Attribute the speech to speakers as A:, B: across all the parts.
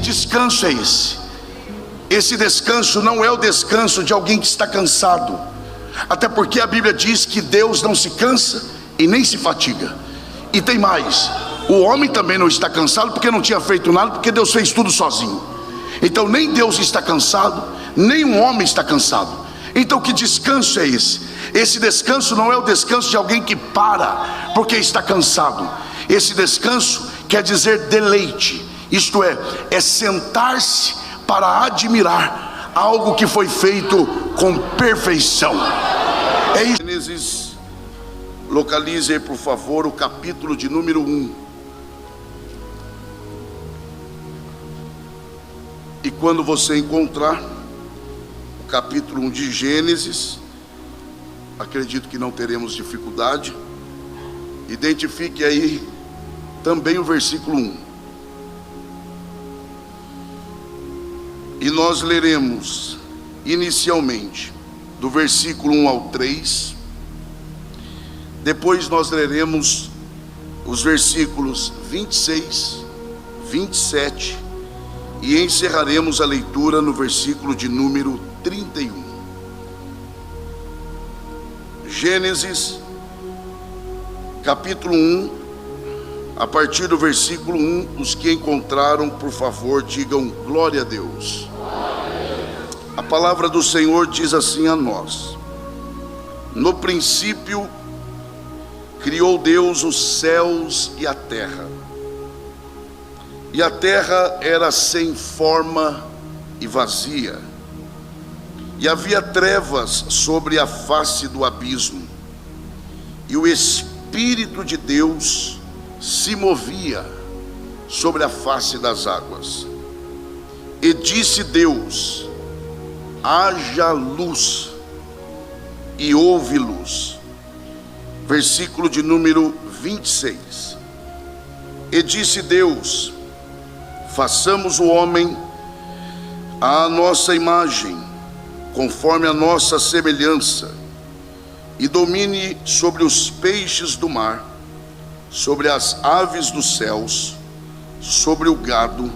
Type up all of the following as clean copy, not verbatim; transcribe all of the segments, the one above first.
A: descanso é esse? Esse descanso não é o descanso de alguém que está cansado, até porque a Bíblia diz que Deus não se cansa e nem se fatiga. E tem mais, o homem também não está cansado porque não tinha feito nada, porque Deus fez tudo sozinho. Então nem Deus está cansado, nem um homem está cansado. Então que descanso é esse? Esse descanso não é o descanso de alguém que para porque está cansado. Esse descanso quer dizer deleite, isto é sentar-se para admirar algo que foi feito com perfeição. É isso. Gênesis, localize aí por favor o capítulo de número 1. E quando você encontrar o capítulo 1 de Gênesis, acredito que não teremos dificuldade, identifique aí também o versículo 1. E nós leremos inicialmente do versículo 1 ao 3, depois nós leremos os versículos 26, 27 e encerraremos a leitura no versículo de número 31. Gênesis, capítulo 1, a partir do versículo 1, os que encontraram, por favor, digam glória a Deus. A palavra do Senhor diz assim a nós: no princípio criou Deus os céus e a terra era sem forma e vazia, e havia trevas sobre a face do abismo, e o Espírito de Deus se movia sobre a face das águas. E disse Deus: haja luz, e houve luz. Versículo de número 26. E disse Deus: façamos o homem à nossa imagem, conforme a nossa semelhança, e domine sobre os peixes do mar, sobre as aves dos céus, sobre o gado,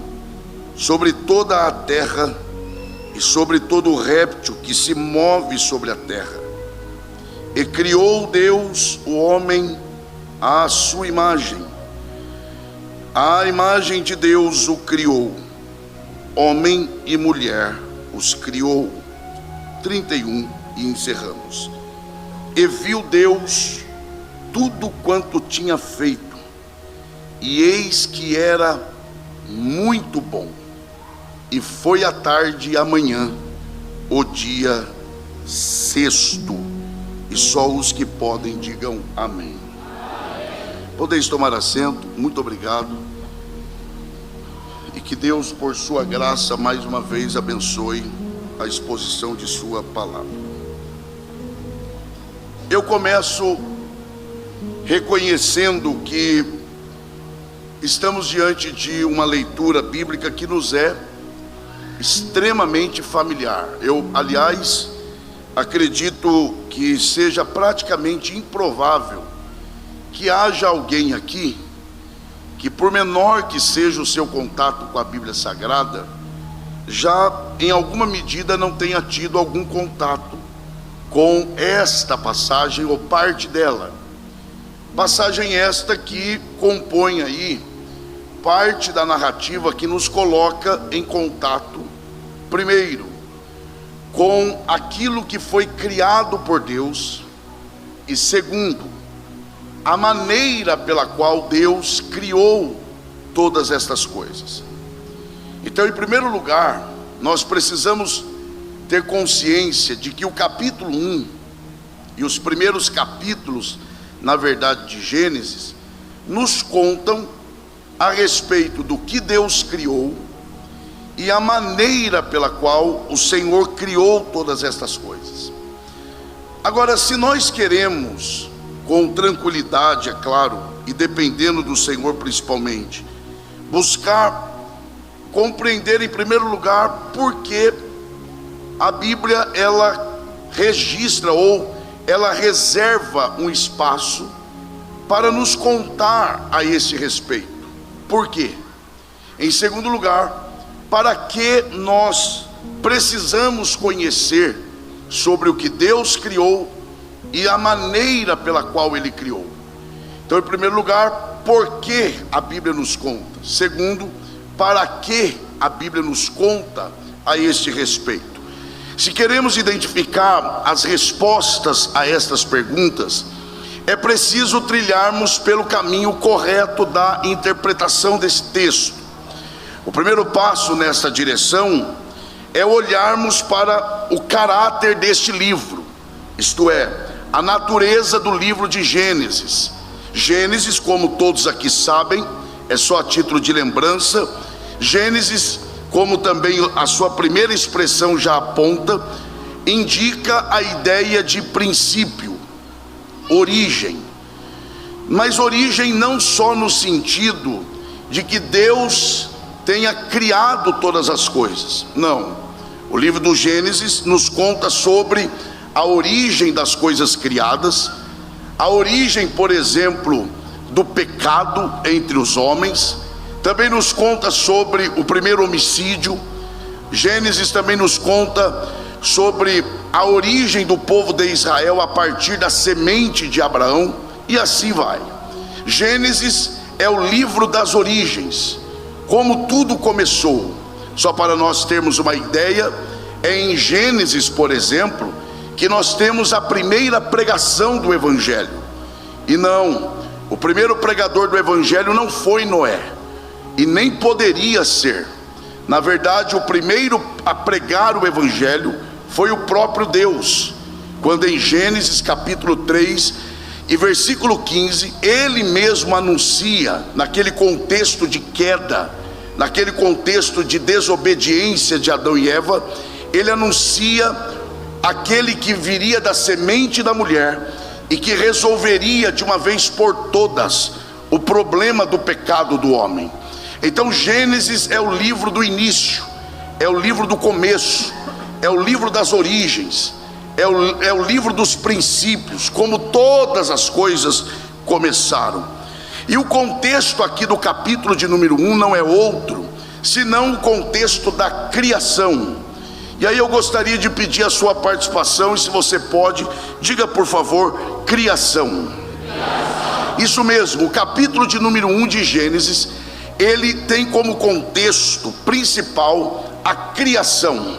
A: sobre toda a terra e sobre todo o réptil que se move sobre a terra. E criou Deus o homem à sua imagem, à imagem de Deus o criou, homem e mulher os criou. 31, e encerramos. E viu Deus tudo quanto tinha feito, e eis que era muito bom. E foi a tarde e a manhã, o dia sexto. E só os que podem digam amém. Podeis tomar assento. Muito obrigado. E que Deus, por sua graça, mais uma vez abençoe a exposição de sua palavra. Eu começo reconhecendo que estamos diante de uma leitura bíblica que nos é extremamente familiar. Eu, aliás, acredito que seja praticamente improvável que haja alguém aqui que, por menor que seja o seu contato com a Bíblia Sagrada, já em alguma medida não tenha tido algum contato com esta passagem ou parte dela. Passagem esta que compõe aí parte da narrativa que nos coloca em contato, primeiro, com aquilo que foi criado por Deus, e segundo, a maneira pela qual Deus criou todas estas coisas. Então, em primeiro lugar, nós precisamos ter consciência de que o capítulo 1 e os primeiros capítulos, na verdade, de Gênesis, nos contam a respeito do que Deus criou e a maneira pela qual o Senhor criou todas estas coisas. Agora, se nós queremos, com tranquilidade, é claro, e dependendo do Senhor principalmente, buscar compreender em primeiro lugar porque a Bíblia ela registra ou ela reserva um espaço para nos contar a esse respeito. Por quê? Em segundo lugar, para que nós precisamos conhecer sobre o que Deus criou e a maneira pela qual Ele criou. Então, em primeiro lugar, por que a Bíblia nos conta? Segundo, para que a Bíblia nos conta a este respeito? Se queremos identificar as respostas a estas perguntas, é preciso trilharmos pelo caminho correto da interpretação desse texto. O primeiro passo nessa direção é olharmos para o caráter deste livro, isto é, a natureza do livro de Gênesis. Gênesis, como todos aqui sabem, é só a título de lembrança, Gênesis, como também a sua primeira expressão já aponta, indica a ideia de princípio, origem. Mas origem não só no sentido de que Deus tenha criado todas as coisas. Não. O livro do Gênesis nos conta sobre a origem das coisas criadas, a origem, por exemplo, do pecado entre os homens. Também nos conta sobre o primeiro homicídio. Gênesis também nos conta sobre a origem do povo de Israel a partir da semente de Abraão, e assim vai. Gênesis é o livro das origens, como tudo começou. Só para nós termos uma ideia, é em Gênesis, por exemplo, que nós temos a primeira pregação do Evangelho. E não, o primeiro pregador do Evangelho não foi Noé, e nem poderia ser. Na verdade, o primeiro a pregar o Evangelho foi o próprio Deus, quando em Gênesis capítulo 3 e versículo 15, ele mesmo anuncia, naquele contexto de queda, naquele contexto de desobediência de Adão e Eva, ele anuncia aquele que viria da semente da mulher e que resolveria de uma vez por todas o problema do pecado do homem. Então Gênesis é o livro do início, é o livro do começo, é o livro das origens, é o livro dos princípios, como todas as coisas começaram. E o contexto aqui do capítulo de número 1 não é outro, senão o contexto da criação. E aí eu gostaria de pedir a sua participação, e se você pode, diga por favor, criação. Isso mesmo, o capítulo de número 1 de Gênesis, ele tem como contexto principal a criação.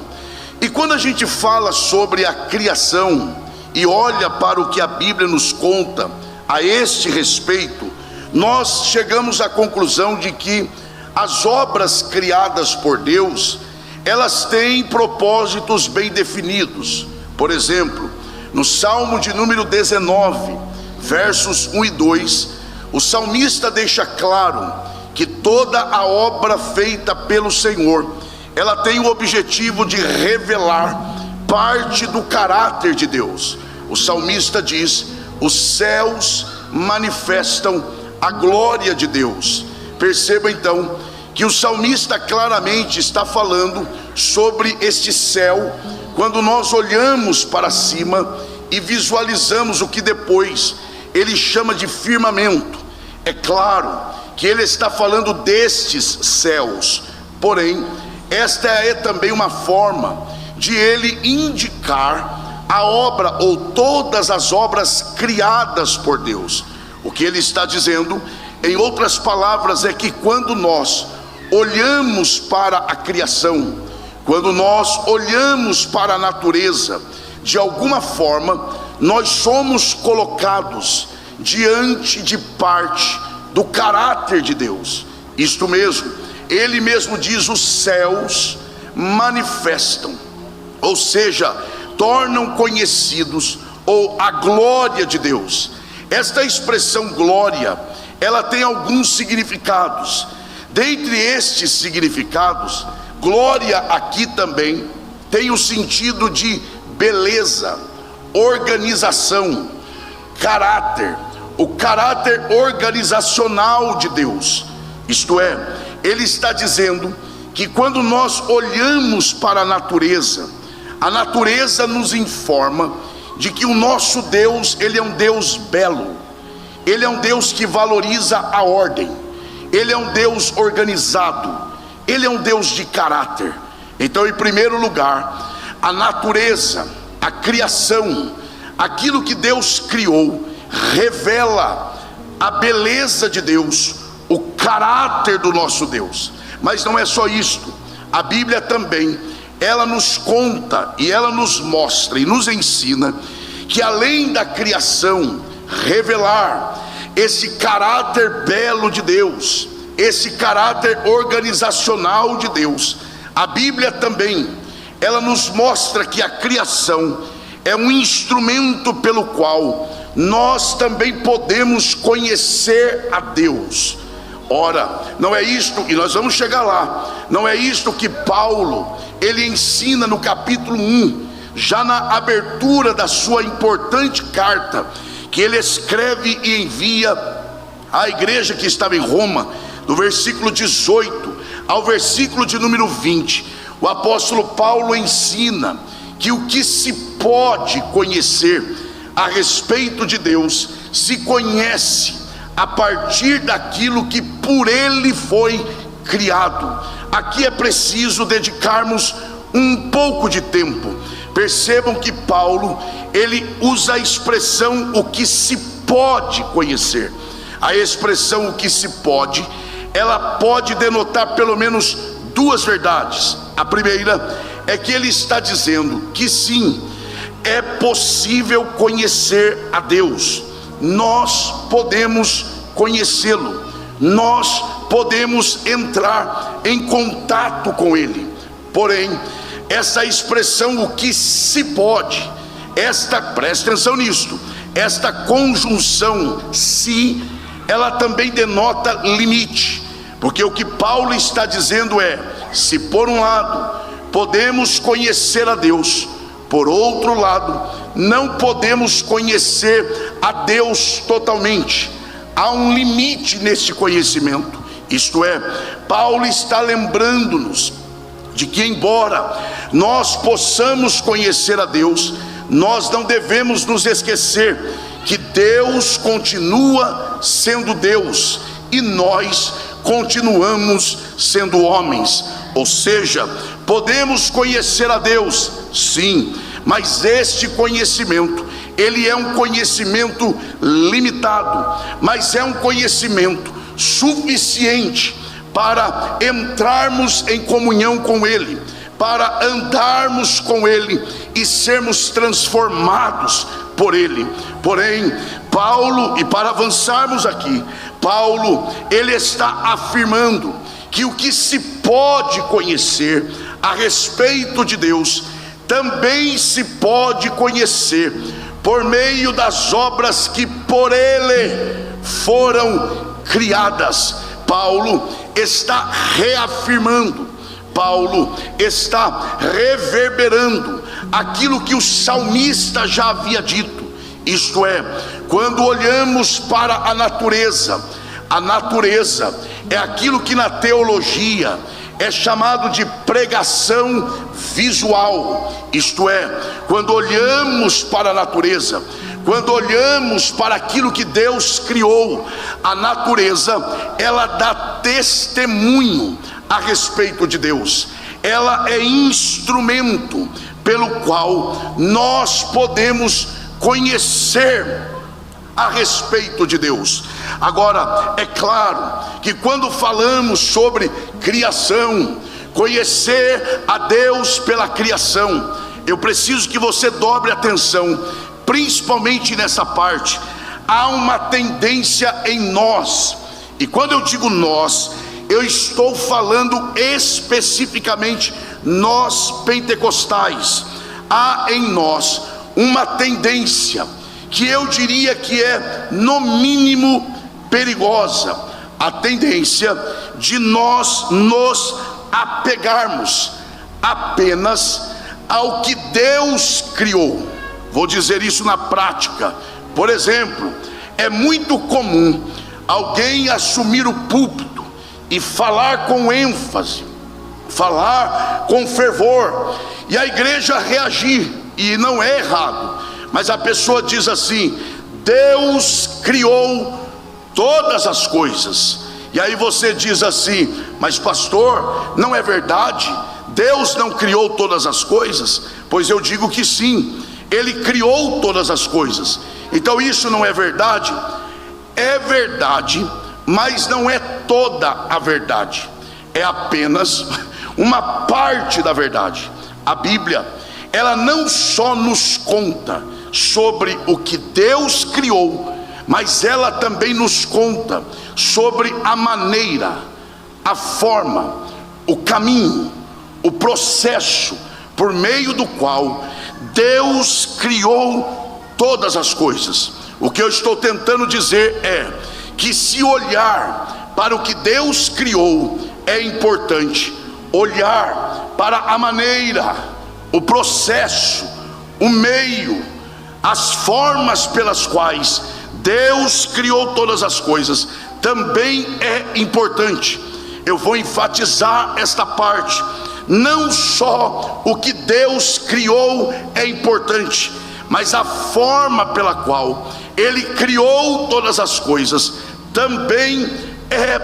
A: E quando a gente fala sobre a criação e olha para o que a Bíblia nos conta a este respeito, nós chegamos à conclusão de que as obras criadas por Deus, elas têm propósitos bem definidos. Por exemplo, no Salmo de número 19, versos 1 e 2, o salmista deixa claro que toda a obra feita pelo Senhor, ela tem o objetivo de revelar parte do caráter de Deus. O salmista diz: os céus manifestam a glória de Deus. Perceba então que o salmista claramente está falando sobre este céu, quando nós olhamos para cima e visualizamos o que depois ele chama de firmamento. É claro que ele está falando destes céus, porém esta é também uma forma de ele indicar a obra ou todas as obras criadas por Deus. O que ele está dizendo, em outras palavras, é que quando nós olhamos para a criação, quando nós olhamos para a natureza, de alguma forma nós somos colocados diante de parte do caráter de Deus. Isto mesmo, ele mesmo diz: os céus manifestam, ou seja, tornam conhecidos, ou a glória de Deus. Esta expressão glória, ela tem alguns significados. Dentre estes significados, glória aqui também tem o sentido de beleza, organização, caráter, o caráter organizacional de Deus. Isto é, ele está dizendo que quando nós olhamos para a natureza nos informa de que o nosso Deus, ele é um Deus belo, ele é um Deus que valoriza a ordem, ele é um Deus organizado, Ele é um Deus de caráter. Então, em primeiro lugar, a natureza, a criação, aquilo que Deus criou, revela a beleza de Deus, o caráter do nosso Deus. Mas não é só isto, a Bíblia também, ela nos conta e ela nos mostra e nos ensina que além da criação revelar esse caráter belo de Deus, esse caráter organizacional de Deus, a Bíblia também, ela nos mostra que a criação é um instrumento pelo qual nós também podemos conhecer a Deus. Ora, não é isto, e nós vamos chegar lá, não é isto que Paulo, ele ensina no capítulo 1, já na abertura da sua importante carta, que ele escreve e envia à igreja que estava em Roma, do versículo 18 ao versículo de número 20, o apóstolo Paulo ensina que o que se pode conhecer a respeito de Deus, se conhece a partir daquilo que por ele foi criado. Aqui é preciso dedicarmos um pouco de tempo. Percebam que Paulo, ele usa a expressão o que se pode conhecer. A expressão o que se pode, ela pode denotar pelo menos duas verdades. A primeira é que ele está dizendo que sim, é possível conhecer a Deus. Nós podemos conhecê-lo, nós podemos entrar em contato com ele. Porém, essa expressão o que se pode, presta atenção nisto, esta conjunção se, ela também denota limite, porque o que Paulo está dizendo é: se por um lado podemos conhecer a Deus, por outro lado não podemos conhecer a Deus totalmente. Há um limite nesse conhecimento. Isto é, Paulo está lembrando-nos de que embora nós possamos conhecer a Deus, nós não devemos nos esquecer que Deus continua sendo Deus e nós continuamos sendo homens. Ou seja, podemos conhecer a Deus, sim, mas este conhecimento, ele é um conhecimento limitado, mas é um conhecimento suficiente para entrarmos em comunhão com ele, para andarmos com ele e sermos transformados por ele. Porém, Paulo, e para avançarmos aqui, Paulo, ele está afirmando que o que se pode conhecer a respeito de Deus, também se pode conhecer por meio das obras que por ele foram criadas. Paulo está reafirmando, Paulo está reverberando aquilo que o salmista já havia dito. Isto é, quando olhamos para a natureza é aquilo que na teologia é chamado de pregação visual. Isto é, quando olhamos para a natureza, quando olhamos para aquilo que Deus criou, a natureza, ela dá testemunho a respeito de Deus. Ela é instrumento pelo qual nós podemos conhecer a respeito de Deus. Agora, é claro que quando falamos sobre criação, conhecer a Deus pela criação, eu preciso que você dobre atenção, principalmente nessa parte. Há uma tendência em nós, e quando eu digo nós, eu estou falando especificamente nós pentecostais. Há em nós uma tendência que eu diria que é no mínimo perigosa, a tendência de nós nos apegarmos apenas ao que Deus criou. Vou dizer isso na prática. Por exemplo, é muito comum alguém assumir o púlpito e falar com ênfase, falar com fervor, e a igreja reagir, e não é errado, mas a pessoa diz assim: Deus criou todas as coisas, E aí você diz assim: mas pastor, não é verdade? Deus não criou todas as coisas? Pois eu digo que sim, Ele criou todas as coisas. Então isso não é verdade? É verdade, mas não é toda a verdade, é apenas uma parte da verdade. A Bíblia, ela não só nos conta sobre o que Deus criou, mas ela também nos conta sobre a maneira, a forma, o caminho, o processo por meio do qual Deus criou todas as coisas. O que eu estou tentando dizer é que se olhar para o que Deus criou é importante, olhar para a maneira, o processo, o meio, as formas pelas quais Deus criou todas as coisas também é importante. Eu vou enfatizar esta parte. Não só o que Deus criou é importante, mas a forma pela qual Ele criou todas as coisas também é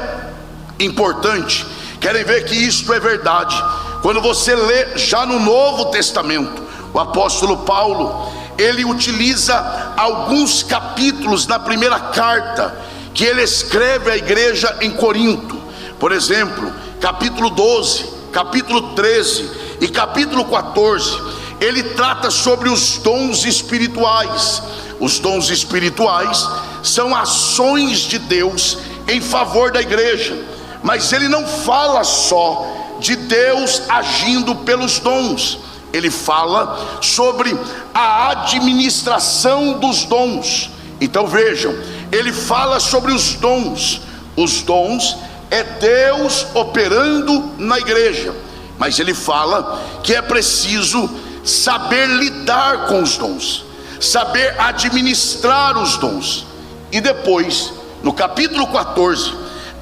A: importante. Querem ver que isto é verdade? Quando você lê já no Novo Testamento, o apóstolo Paulo, ele utiliza alguns capítulos na primeira carta que ele escreve à igreja em Corinto. Por exemplo, capítulo 12, capítulo 13 e capítulo 14, ele trata sobre os dons espirituais. Os dons espirituais são ações de Deus em favor da igreja, mas ele não fala só de Deus agindo pelos dons, ele fala sobre a administração dos dons. Então vejam, ele fala sobre os dons. Os dons é Deus operando na igreja, mas ele fala que é preciso saber lidar com os dons, saber administrar os dons. E depois, no capítulo 14,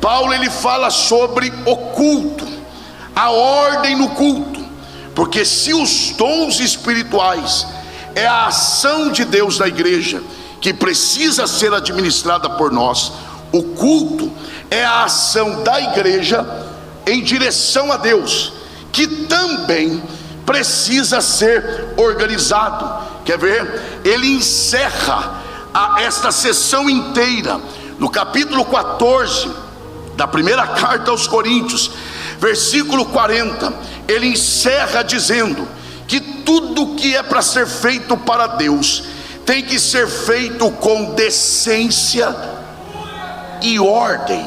A: Paulo ele fala sobre o culto, a ordem no culto, porque se os dons espirituais é a ação de Deus na igreja que precisa ser administrada por nós, o culto é a ação da igreja em direção a Deus, que também precisa ser organizado. Quer ver? Ele encerra esta sessão inteira no capítulo 14 da primeira carta aos Coríntios, versículo 40. Ele encerra dizendo que tudo que é para ser feito para Deus tem que ser feito com decência e ordem.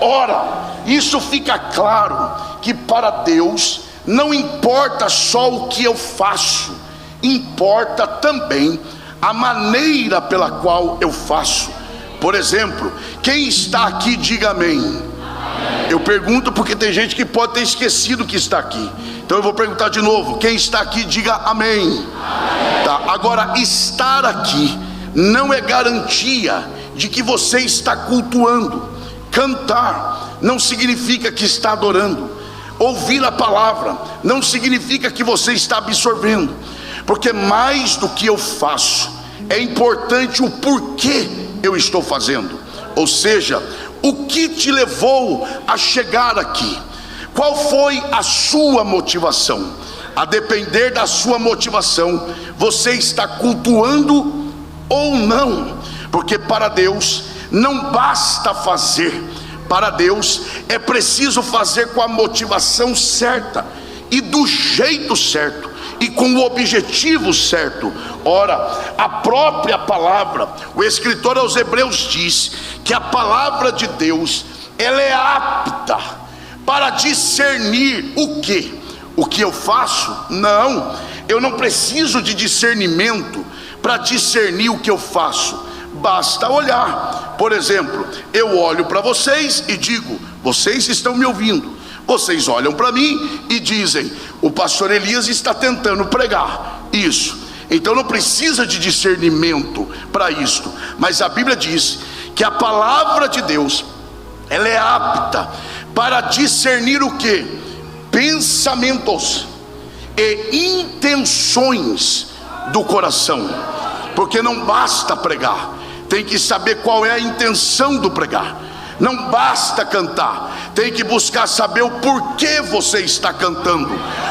A: Ora, isso fica claro que para Deus não importa só o que eu faço, importa também a maneira pela qual eu faço. Por exemplo, quem está aqui diga amém. Eu pergunto porque tem gente que pode ter esquecido que está aqui, então eu vou perguntar de novo. Quem está aqui diga amém. Tá, agora, estar aqui não é garantia de que você está cultuando. Cantar não significa que está adorando. Ouvir a palavra não significa que você está absorvendo, porque mais do que eu faço, é importante o porquê eu estou fazendo. Ou seja, o que te levou a chegar aqui? Qual foi a sua motivação? A depender da sua motivação, você está cultuando ou não, porque para Deus não basta fazer. Para Deus é preciso fazer com a motivação certa e do jeito certo e com o objetivo certo. Ora, a própria palavra, o escritor aos Hebreus diz que a palavra de Deus, ela é apta para discernir o que? O que eu faço? Não, eu não preciso de discernimento para discernir o que eu faço. Basta olhar. Por exemplo, eu olho para vocês e digo: vocês estão me ouvindo. Vocês olham para mim e dizem: o pastor Elias está tentando pregar. Isso. Então não precisa de discernimento para isto. Mas a Bíblia diz que a palavra de Deus, ela é apta para discernir o que? Pensamentos e intenções do coração. Porque não basta pregar, tem que saber qual é a intenção do pregar. Não basta cantar, tem que buscar saber o porquê você está cantando,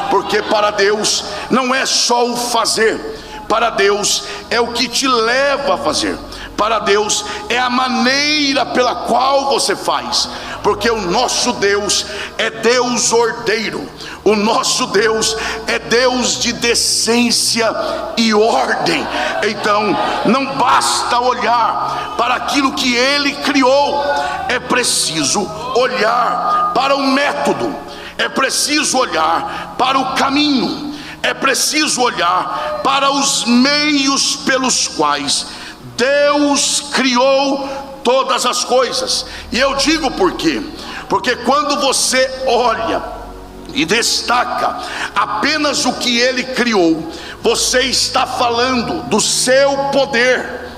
A: porque para Deus não é só o fazer, para Deus é o que te leva a fazer, para Deus é a maneira pela qual você faz, porque o nosso Deus é Deus ordeiro, o nosso Deus é Deus de decência e ordem. Então não basta olhar para aquilo que Ele criou, é preciso olhar para o método, é preciso olhar para o caminho, é preciso olhar para os meios pelos quais Deus criou todas as coisas. E eu digo por quê? Porque quando você olha e destaca apenas o que Ele criou, você está falando do seu poder.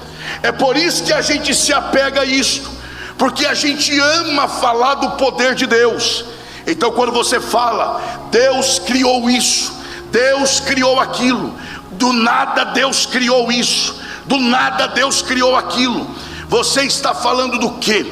A: É por isso que a gente se apega a isto, porque a gente ama falar do poder de Deus. Então quando você fala, Deus criou isso, Deus criou aquilo, do nada Deus criou isso, do nada Deus criou aquilo, você está falando do quê?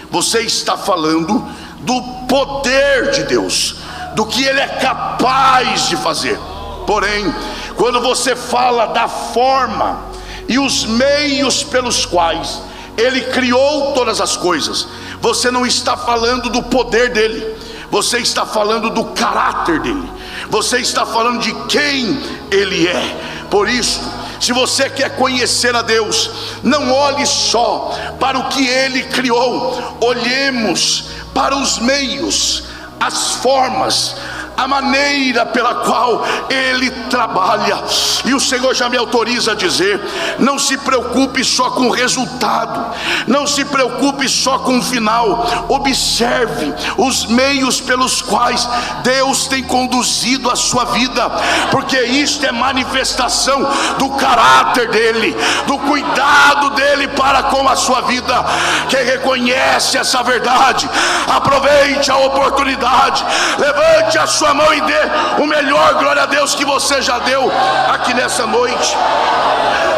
A: Você está falando do poder de Deus, do que Ele é capaz de fazer. Porém, quando você fala da forma e os meios pelos quais Ele criou todas as coisas, você não está falando do poder dEle, você está falando do caráter dEle, você está falando de quem Ele é. Por isso, se você quer conhecer a Deus, não olhe só para o que Ele criou, olhemos para os meios, as formas, a maneira pela qual Ele trabalha. E o Senhor já me autoriza a dizer: não se preocupe só com o resultado, não se preocupe só com o final, observe os meios pelos quais Deus tem conduzido a sua vida, porque isto é manifestação do caráter dEle, do cuidado dEle para com a sua vida. Quem reconhece essa verdade, aproveite a oportunidade, levante a sua mão e dê o melhor glória a Deus que você já deu aqui nessa noite.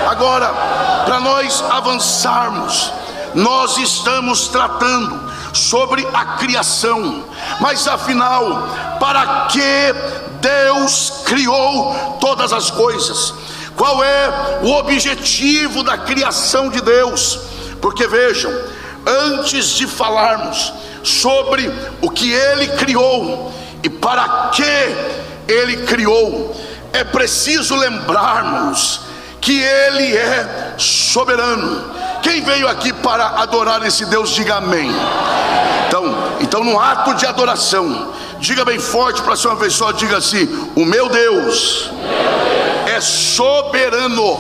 A: Agora, para nós avançarmos, nós estamos tratando sobre a criação, mas afinal, para que Deus criou todas as coisas? Qual é o objetivo da criação de Deus? Porque vejam, antes de falarmos sobre o que Ele criou e para que Ele criou, é preciso lembrarmos que Ele é soberano. Quem veio aqui para adorar esse Deus, diga amém. Então no ato de adoração, diga bem forte para a sua pessoa, diga assim: o meu Deus é soberano.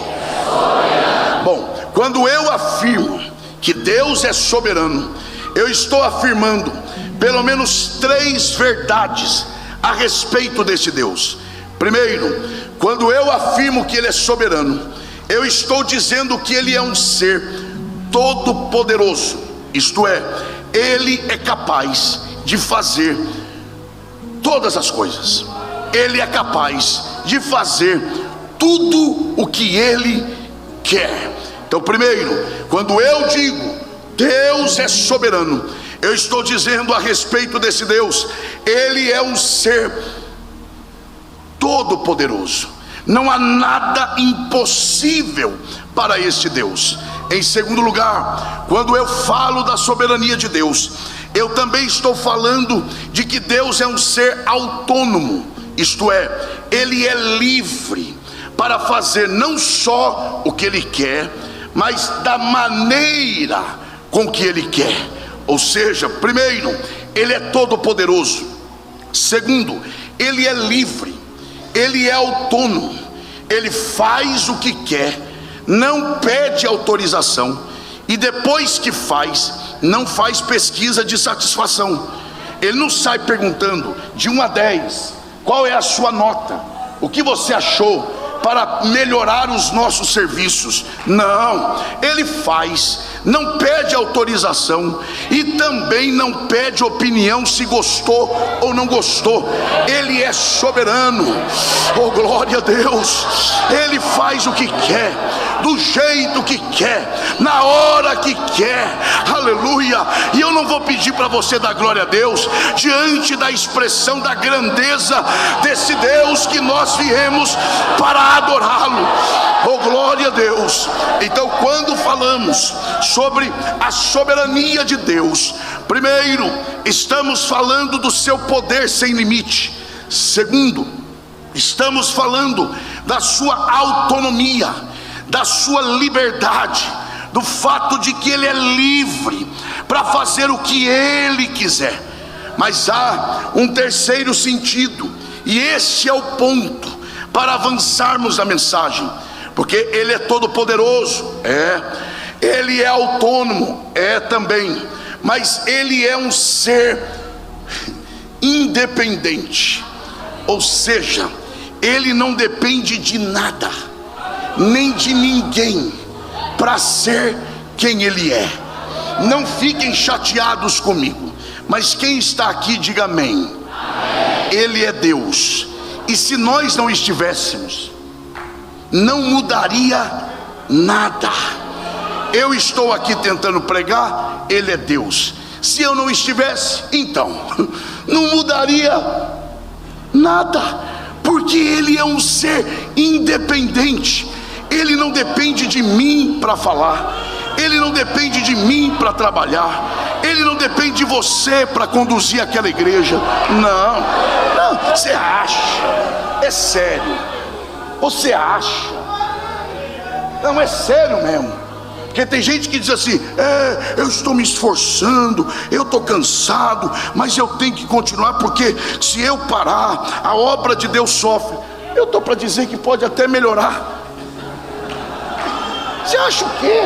A: Bom, quando eu afirmo que Deus é soberano, eu estou afirmando pelo menos 3 verdades a respeito desse Deus. Primeiro, quando eu afirmo que Ele é soberano, eu estou dizendo que Ele é um ser todo poderoso, isto é, Ele é capaz de fazer todas as coisas, Ele é capaz de fazer tudo o que Ele quer. Então, primeiro, quando eu digo Deus é soberano, eu estou dizendo a respeito desse Deus, Ele é um ser todo poderoso, não há nada impossível para este Deus. Em segundo lugar, quando eu falo da soberania de Deus, eu também estou falando de que Deus é um ser autônomo, isto é, Ele é livre para fazer não só o que Ele quer, mas da maneira com que Ele quer. Ou seja, primeiro, Ele é todo poderoso. Segundo, Ele é livre, Ele é autônomo, Ele faz o que quer, não pede autorização, e depois que faz, não faz pesquisa de satisfação. Ele não sai perguntando de 1 a 10, qual é a sua nota, o que você achou para melhorar os nossos serviços. Não, Ele faz não pede autorização e também não pede opinião se gostou ou não gostou. Ele é soberano. Oh, glória a Deus. Ele faz o que quer, do jeito que quer, na hora que quer. Aleluia. E eu não vou pedir para você dar glória a Deus diante da expressão da grandeza desse Deus que nós viemos para adorá-lo. Oh, glória a Deus. Então, quando falamos sobre a soberania de Deus, primeiro, estamos falando do seu poder sem limite. Segundo, estamos falando da sua autonomia, da sua liberdade, do fato de que ele é livre para fazer o que ele quiser. Mas há um terceiro sentido, e esse é o ponto para avançarmos na mensagem, porque ele é todo poderoso, ele é autônomo, também, mas ele é um ser independente, ou seja, ele não depende de nada, nem de ninguém, para ser quem ele é. Não fiquem chateados comigo, mas quem está aqui, diga amém. Ele é Deus, e se nós não estivéssemos, não mudaria nada. Eu estou aqui tentando pregar, ele é Deus. Se eu não estivesse, então não mudaria nada, porque ele é um ser independente. Ele não depende de mim para falar, ele não depende de mim para trabalhar, ele não depende de você para conduzir aquela igreja. Não, você acha? É sério? Você acha? Não, é sério mesmo. Porque tem gente que diz assim: eu estou me esforçando, eu estou cansado, mas eu tenho que continuar, porque se eu parar, a obra de Deus sofre. Eu estou para dizer que pode até melhorar. Você acha o quê?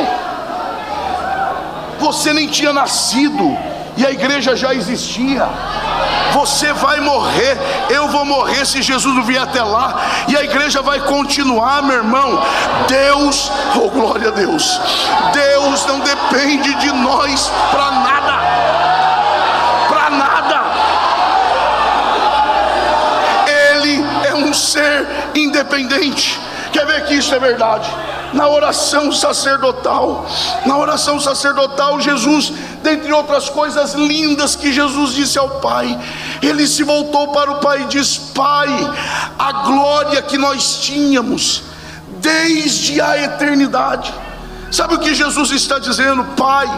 A: Você nem tinha nascido e a igreja já existia. Você vai morrer, eu vou morrer se Jesus não vier até lá, e a igreja vai continuar, meu irmão. Deus, oh glória a Deus, Deus não depende de nós para nada, para nada. Ele é um ser independente. Quer ver que isso é verdade? Na oração sacerdotal, Jesus, dentre outras coisas lindas que Jesus disse ao Pai, ele se voltou para o Pai e diz: Pai, a glória que nós tínhamos desde a eternidade. Sabe o que Jesus está dizendo? Pai,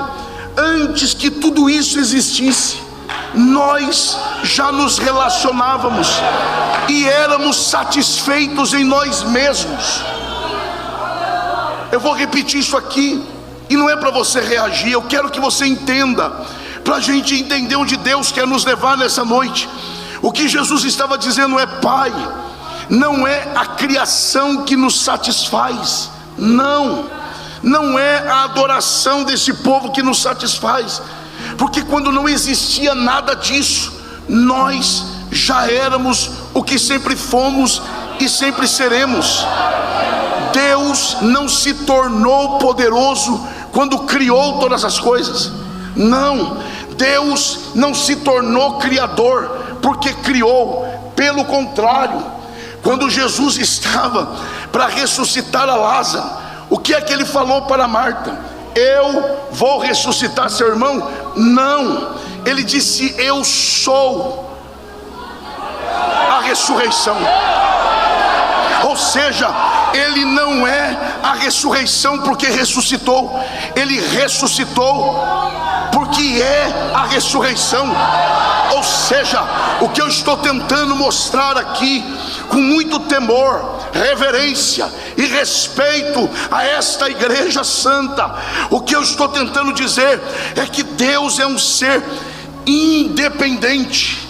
A: antes que tudo isso existisse, nós já nos relacionávamos e éramos satisfeitos em nós mesmos. Eu vou repetir isso aqui, e não é para você reagir, eu quero que você entenda, para a gente entender onde Deus quer nos levar nessa noite. O que Jesus estava dizendo é: Pai, não é a criação que nos satisfaz, não é a adoração desse povo que nos satisfaz, porque quando não existia nada disso, nós já éramos o que sempre fomos e sempre seremos. Deus não se tornou poderoso quando criou todas as coisas. Não, Deus não se tornou criador porque criou. Pelo contrário, quando Jesus estava para ressuscitar a Lázaro, o que é que ele falou para Marta? Eu vou ressuscitar seu irmão? Não, ele disse: eu sou a ressurreição. Ou seja, ele não é a ressurreição porque ressuscitou, ele ressuscitou porque é a ressurreição. Ou seja, o que eu estou tentando mostrar aqui, com muito temor, reverência e respeito a esta igreja santa, o que eu estou tentando dizer é que Deus é um ser independente.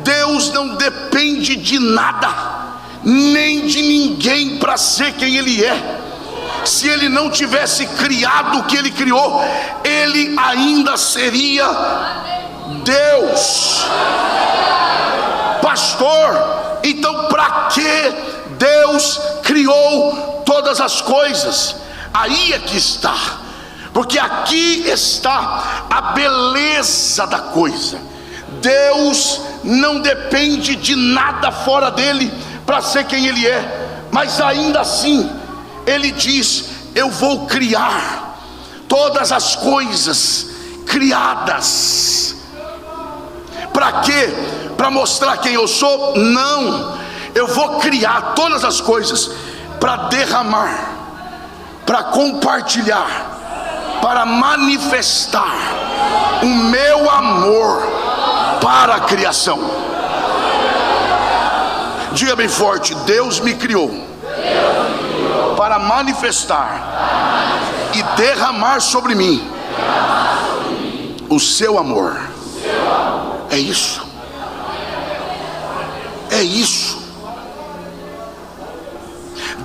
A: Deus não depende de nada, nem de ninguém para ser quem ele é. Se ele não tivesse criado o que ele criou, ele ainda seria Deus. Pastor, então para que Deus criou todas as coisas? Aí é que está. porque aqui está a beleza da coisa. Deus não depende de nada fora dele para ser quem ele é, mas ainda assim ele diz: eu vou criar todas as coisas criadas. Para quê? Para mostrar quem eu sou? Não, eu vou criar todas as coisas para derramar, para compartilhar, para manifestar o meu amor para a criação. Diga bem forte: Deus me criou para manifestar e derramar sobre mim o seu amor. É isso. É isso.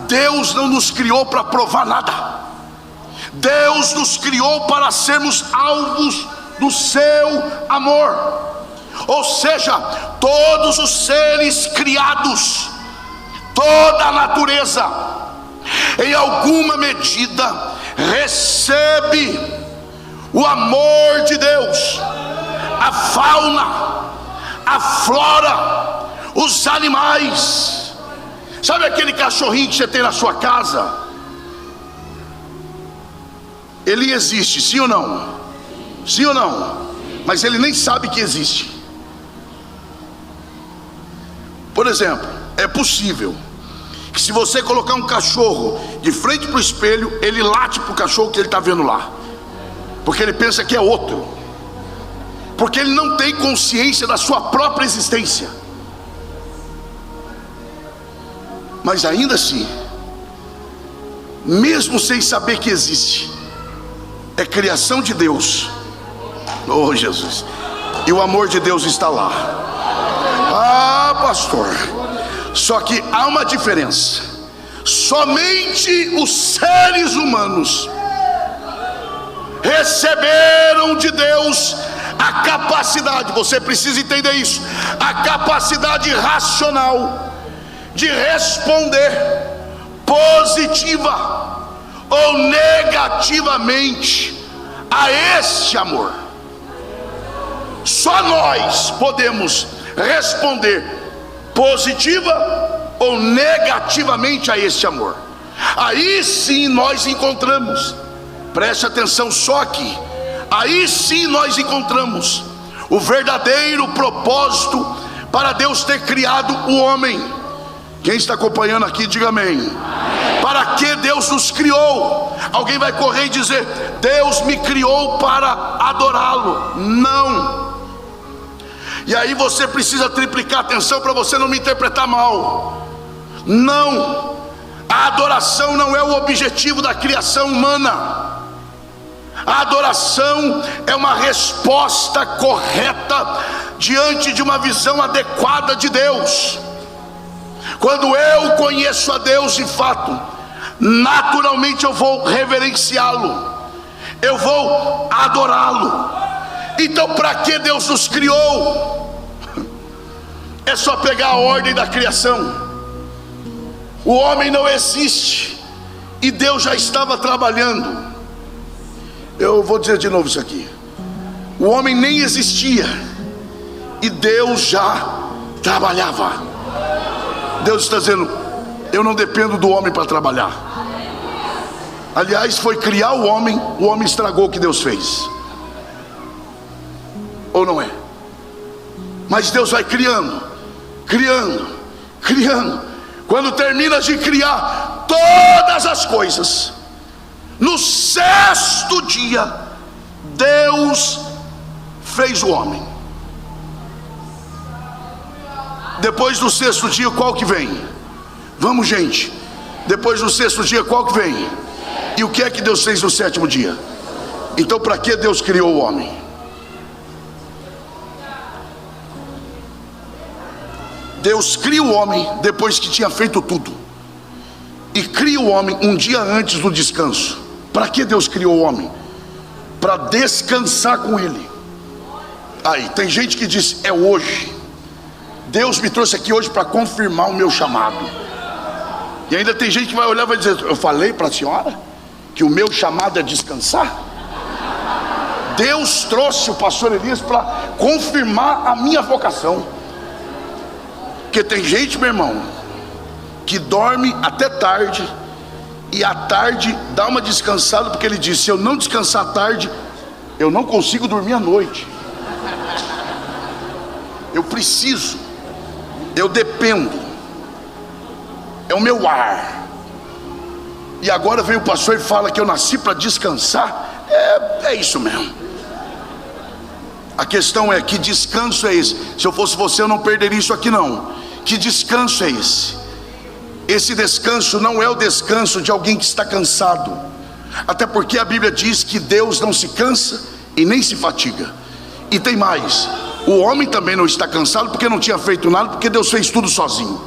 A: Deus não nos criou para provar nada. Deus nos criou para sermos alvos do seu amor. Ou seja, todos os seres criados, toda a natureza, em alguma medida recebe o amor de Deus. A fauna, a flora, os animais. Sabe aquele cachorrinho que você tem na sua casa? Ele existe, sim ou não? Sim ou não? Mas ele nem sabe que existe. Por exemplo, é possível que se você colocar um cachorro de frente para o espelho, ele late para o cachorro que ele está vendo lá, porque ele pensa que é outro, porque ele não tem consciência da sua própria existência. Mas ainda assim, mesmo sem saber que existe, é criação de Deus. Oh Jesus, e o amor de Deus está lá. Ah, pastor, só que há uma diferença. Somente os seres humanos receberam de Deus a capacidade, você precisa entender isso, a capacidade racional de responder positiva ou negativamente a este amor. Só nós podemos responder positiva ou negativamente a este amor. Aí sim nós encontramos, preste atenção só aqui, aí sim nós encontramos o verdadeiro propósito para Deus ter criado o homem. Quem está acompanhando aqui, diga amém. Para que Deus nos criou? Alguém vai correr e dizer: Deus me criou para adorá-lo. Não. E aí você precisa triplicar atenção para você não me interpretar mal. Não, a adoração não é o objetivo da criação humana. A adoração é uma resposta correta diante de uma visão adequada de Deus. Quando eu conheço a Deus de fato, naturalmente eu vou reverenciá-lo, eu vou adorá-lo. Então, para que Deus nos criou? É só pegar a ordem da criação. O homem não existe e Deus já estava trabalhando. Eu vou dizer de novo isso aqui. O homem nem existia e Deus já trabalhava. Deus está dizendo: eu não dependo do homem para trabalhar. Aliás, foi criar o homem estragou o que Deus fez. Ou não é? Mas Deus vai criando, criando, criando. Quando termina de criar todas as coisas, no sexto dia, Deus fez o homem. Depois do sexto dia, qual que vem? Vamos, gente. Depois do sexto dia, qual que vem? E o que é que Deus fez no sétimo dia? Então, para que Deus criou o homem? Deus cria o homem depois que tinha feito tudo, e cria o homem um dia antes do descanso. Para que Deus criou o homem? Para descansar com ele. Aí tem gente que diz: é hoje, Deus me trouxe aqui hoje para confirmar o meu chamado. E ainda tem gente que vai olhar e vai dizer: eu falei para a senhora que o meu chamado é descansar? Deus trouxe o pastor Elias para confirmar a minha vocação. Porque tem gente, meu irmão, que dorme até tarde, e à tarde dá uma descansada, porque ele diz: se eu não descansar à tarde, eu não consigo dormir à noite. Eu preciso, eu dependo, é o meu ar. E agora vem o pastor e fala que eu nasci para descansar. É isso mesmo. A questão é: que descanso é esse? Se eu fosse você, eu não perderia isso aqui não. Que descanso é esse? Esse descanso não é o descanso de alguém que está cansado, até porque a Bíblia diz que Deus não se cansa e nem se fatiga. E tem mais: o homem também não está cansado porque não tinha feito nada, porque Deus fez tudo sozinho.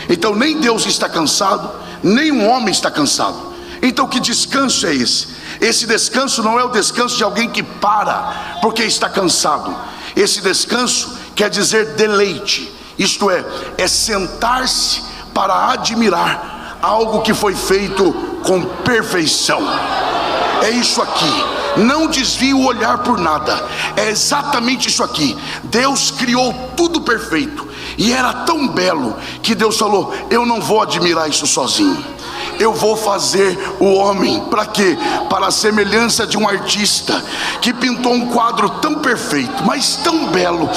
A: Então nem Deus está cansado, nem um homem está cansado. Então que descanso é esse? Esse descanso não é o descanso de alguém que para porque está cansado. Esse descanso quer dizer deleite, isto é sentar-se para admirar algo que foi feito com perfeição. É isso aqui. Não desvie o olhar por nada. É exatamente isso aqui. Deus criou tudo perfeito, e era tão belo que Deus falou: eu não vou admirar isso sozinho. Eu vou fazer o homem. Para quê? Para a semelhança de um artista que pintou um quadro tão perfeito, mas tão belo,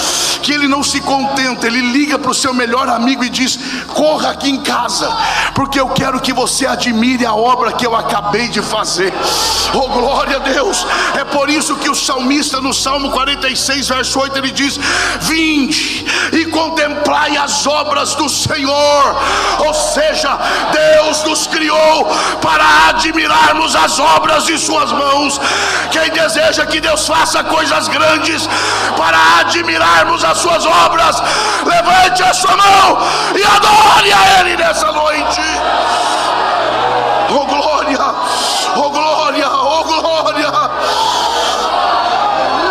A: que ele não se contenta. Ele liga para o seu melhor amigo e diz: corra aqui em casa, porque eu quero que você admire a obra que eu acabei de fazer. Oh, glória a Deus! É por isso que o salmista, no Salmo 46, verso 8, ele diz: vinde e contemplai as obras do Senhor. Ou seja, Deus nos criou para admirarmos as obras de suas mãos. Quem deseja que Deus faça coisas grandes para admirarmos as suas obras, levante a sua mão e adore a Ele nessa noite. Oh glória, oh glória, oh glória.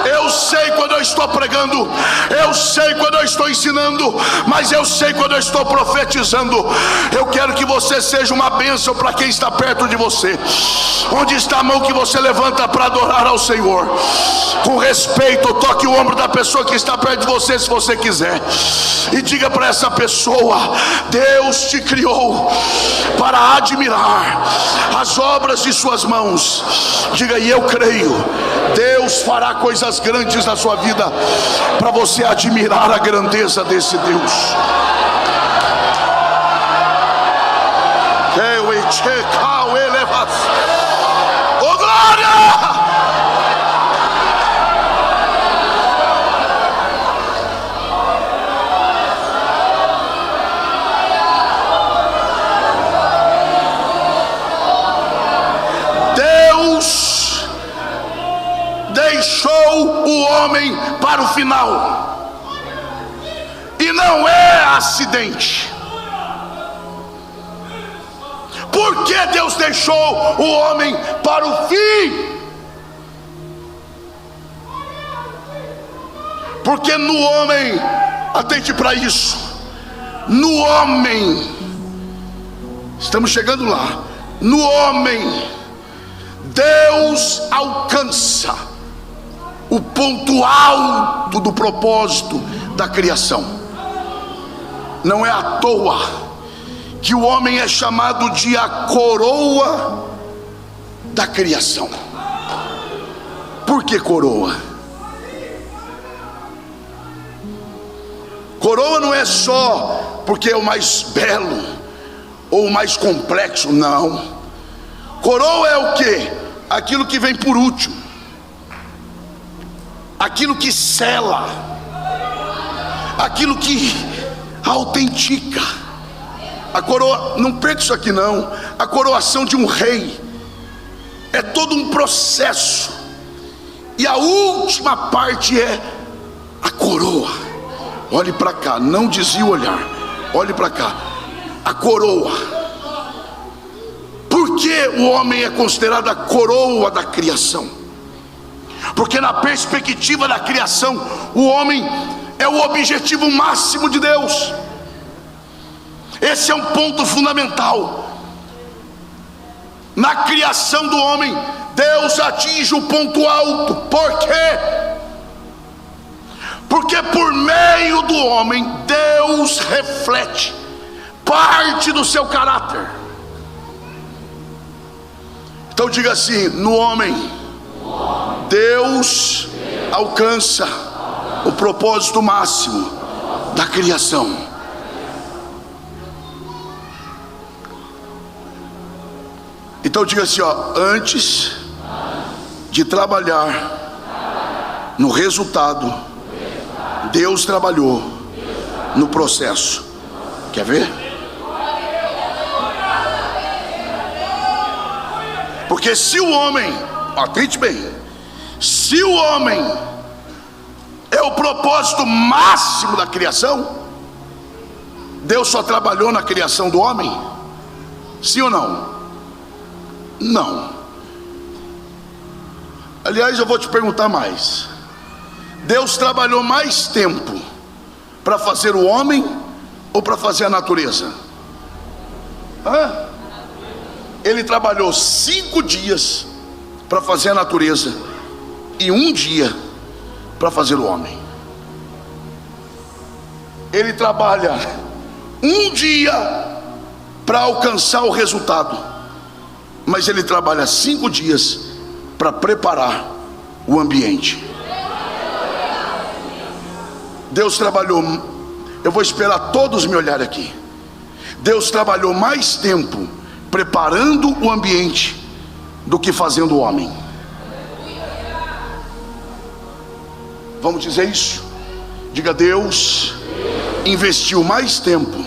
A: Eu sei quando eu estou pregando, eu sei quando eu estou ensinando, mas eu sei quando eu estou profetizando. Eu quero que você seja uma bênção para quem está perto de você. Onde está a mão que você levanta para adorar ao Senhor? Com respeito, toque o ombro da pessoa que está perto de você, se você quiser, e diga para essa pessoa: Deus te criou para admirar as obras de suas mãos. Diga: e eu creio, Deus fará coisas grandes na sua vida, para você admirar a grandeza desse Deus. Oh glória! Deus deixou o homem para o final, e não é acidente. Por que Deus deixou o homem para o fim? Porque no homem, atente para isso, no homem, estamos chegando lá, no homem, Deus alcança o ponto alto do propósito da criação. Não é à toa que o homem é chamado de a coroa da criação. Por que coroa? Coroa não é só porque é o mais belo ou o mais complexo, não. Coroa é o que? Aquilo que vem por último, aquilo que sela, aquilo que autentica. A coroa, não perca isso aqui não, a coroação de um rei é todo um processo, e a última parte é a coroa. Olhe para cá, não desvie o olhar, olhe para cá, a coroa. Por que o homem é considerado a coroa da criação? Porque na perspectiva da criação, o homem é o objetivo máximo de Deus. Esse é um ponto fundamental. Na criação do homem, Deus atinge o ponto alto. Por quê? Porque por meio do homem, Deus reflete parte do seu caráter. Então diga assim: no homem, Deus alcança o propósito máximo da criação. Então diga assim, antes de trabalhar no resultado, Deus trabalhou no processo. Quer ver? Porque se o homem, atente bem, se o homem é o propósito máximo da criação, Deus só trabalhou na criação do homem? Sim ou não? Não. Aliás, eu vou te perguntar mais. Deus trabalhou mais tempo para fazer o homem ou para fazer a natureza? Ele trabalhou 5 dias para fazer a natureza e 1 dia para fazer o homem. Ele trabalha 1 dia para alcançar o resultado, mas ele trabalha 5 dias para preparar o ambiente. Deus trabalhou, eu vou esperar todos me olharem aqui. Deus trabalhou mais tempo preparando o ambiente do que fazendo o homem. Vamos dizer isso? Diga: Deus investiu mais tempo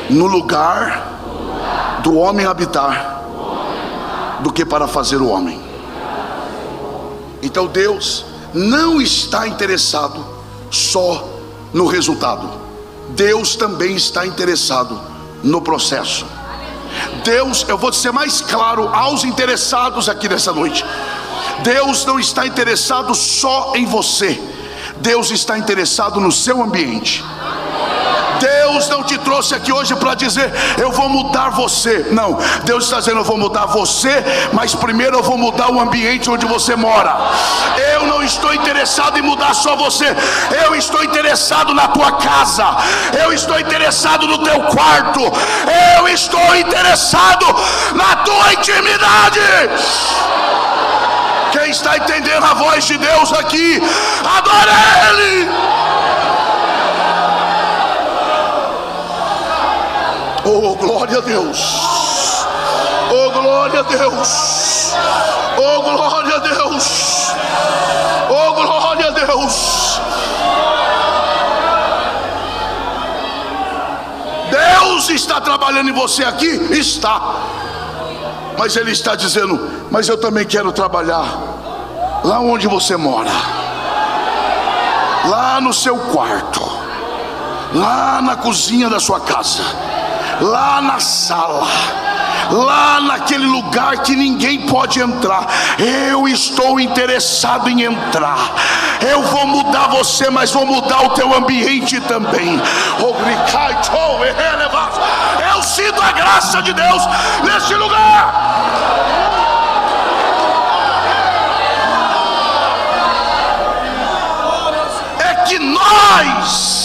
A: no lugar do homem habitar do que para fazer o homem. Então Deus não está interessado só no resultado. Deus também está interessado no processo. Deus, eu vou ser mais claro aos interessados aqui nessa noite: Deus não está interessado só em você, Deus está interessado no seu ambiente. Deus não te trouxe aqui hoje para dizer: eu vou mudar você. Não, Deus está dizendo: eu vou mudar você, mas primeiro eu vou mudar o ambiente onde você mora. Eu não estou interessado em mudar só você, eu estou interessado na tua casa, eu estou interessado no teu quarto, eu estou interessado na tua intimidade. Quem está entendendo a voz de Deus aqui, adore Ele. Oh, glória a Deus! Oh, glória a Deus! Oh, glória a Deus! Oh, glória a Deus! Deus está trabalhando em você aqui? Está. Mas Ele está dizendo: mas eu também quero trabalhar lá onde você mora, lá no seu quarto, lá na cozinha da sua casa, lá na sala, lá naquele lugar que ninguém pode entrar. Eu estou interessado em entrar. Eu vou mudar você, mas vou mudar o teu ambiente também. Eu sinto a graça de Deus neste lugar. É que nós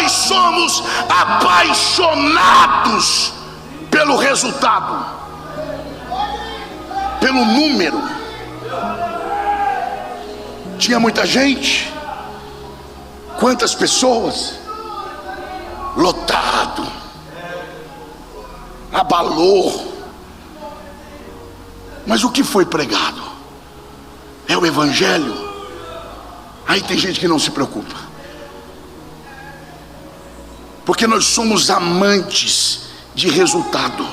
A: somos apaixonados pelo resultado, pelo número. Tinha muita gente, quantas pessoas, lotado, abalou. Mas o que foi pregado? É o evangelho? Aí tem gente que não se preocupa, porque nós somos amantes de resultado.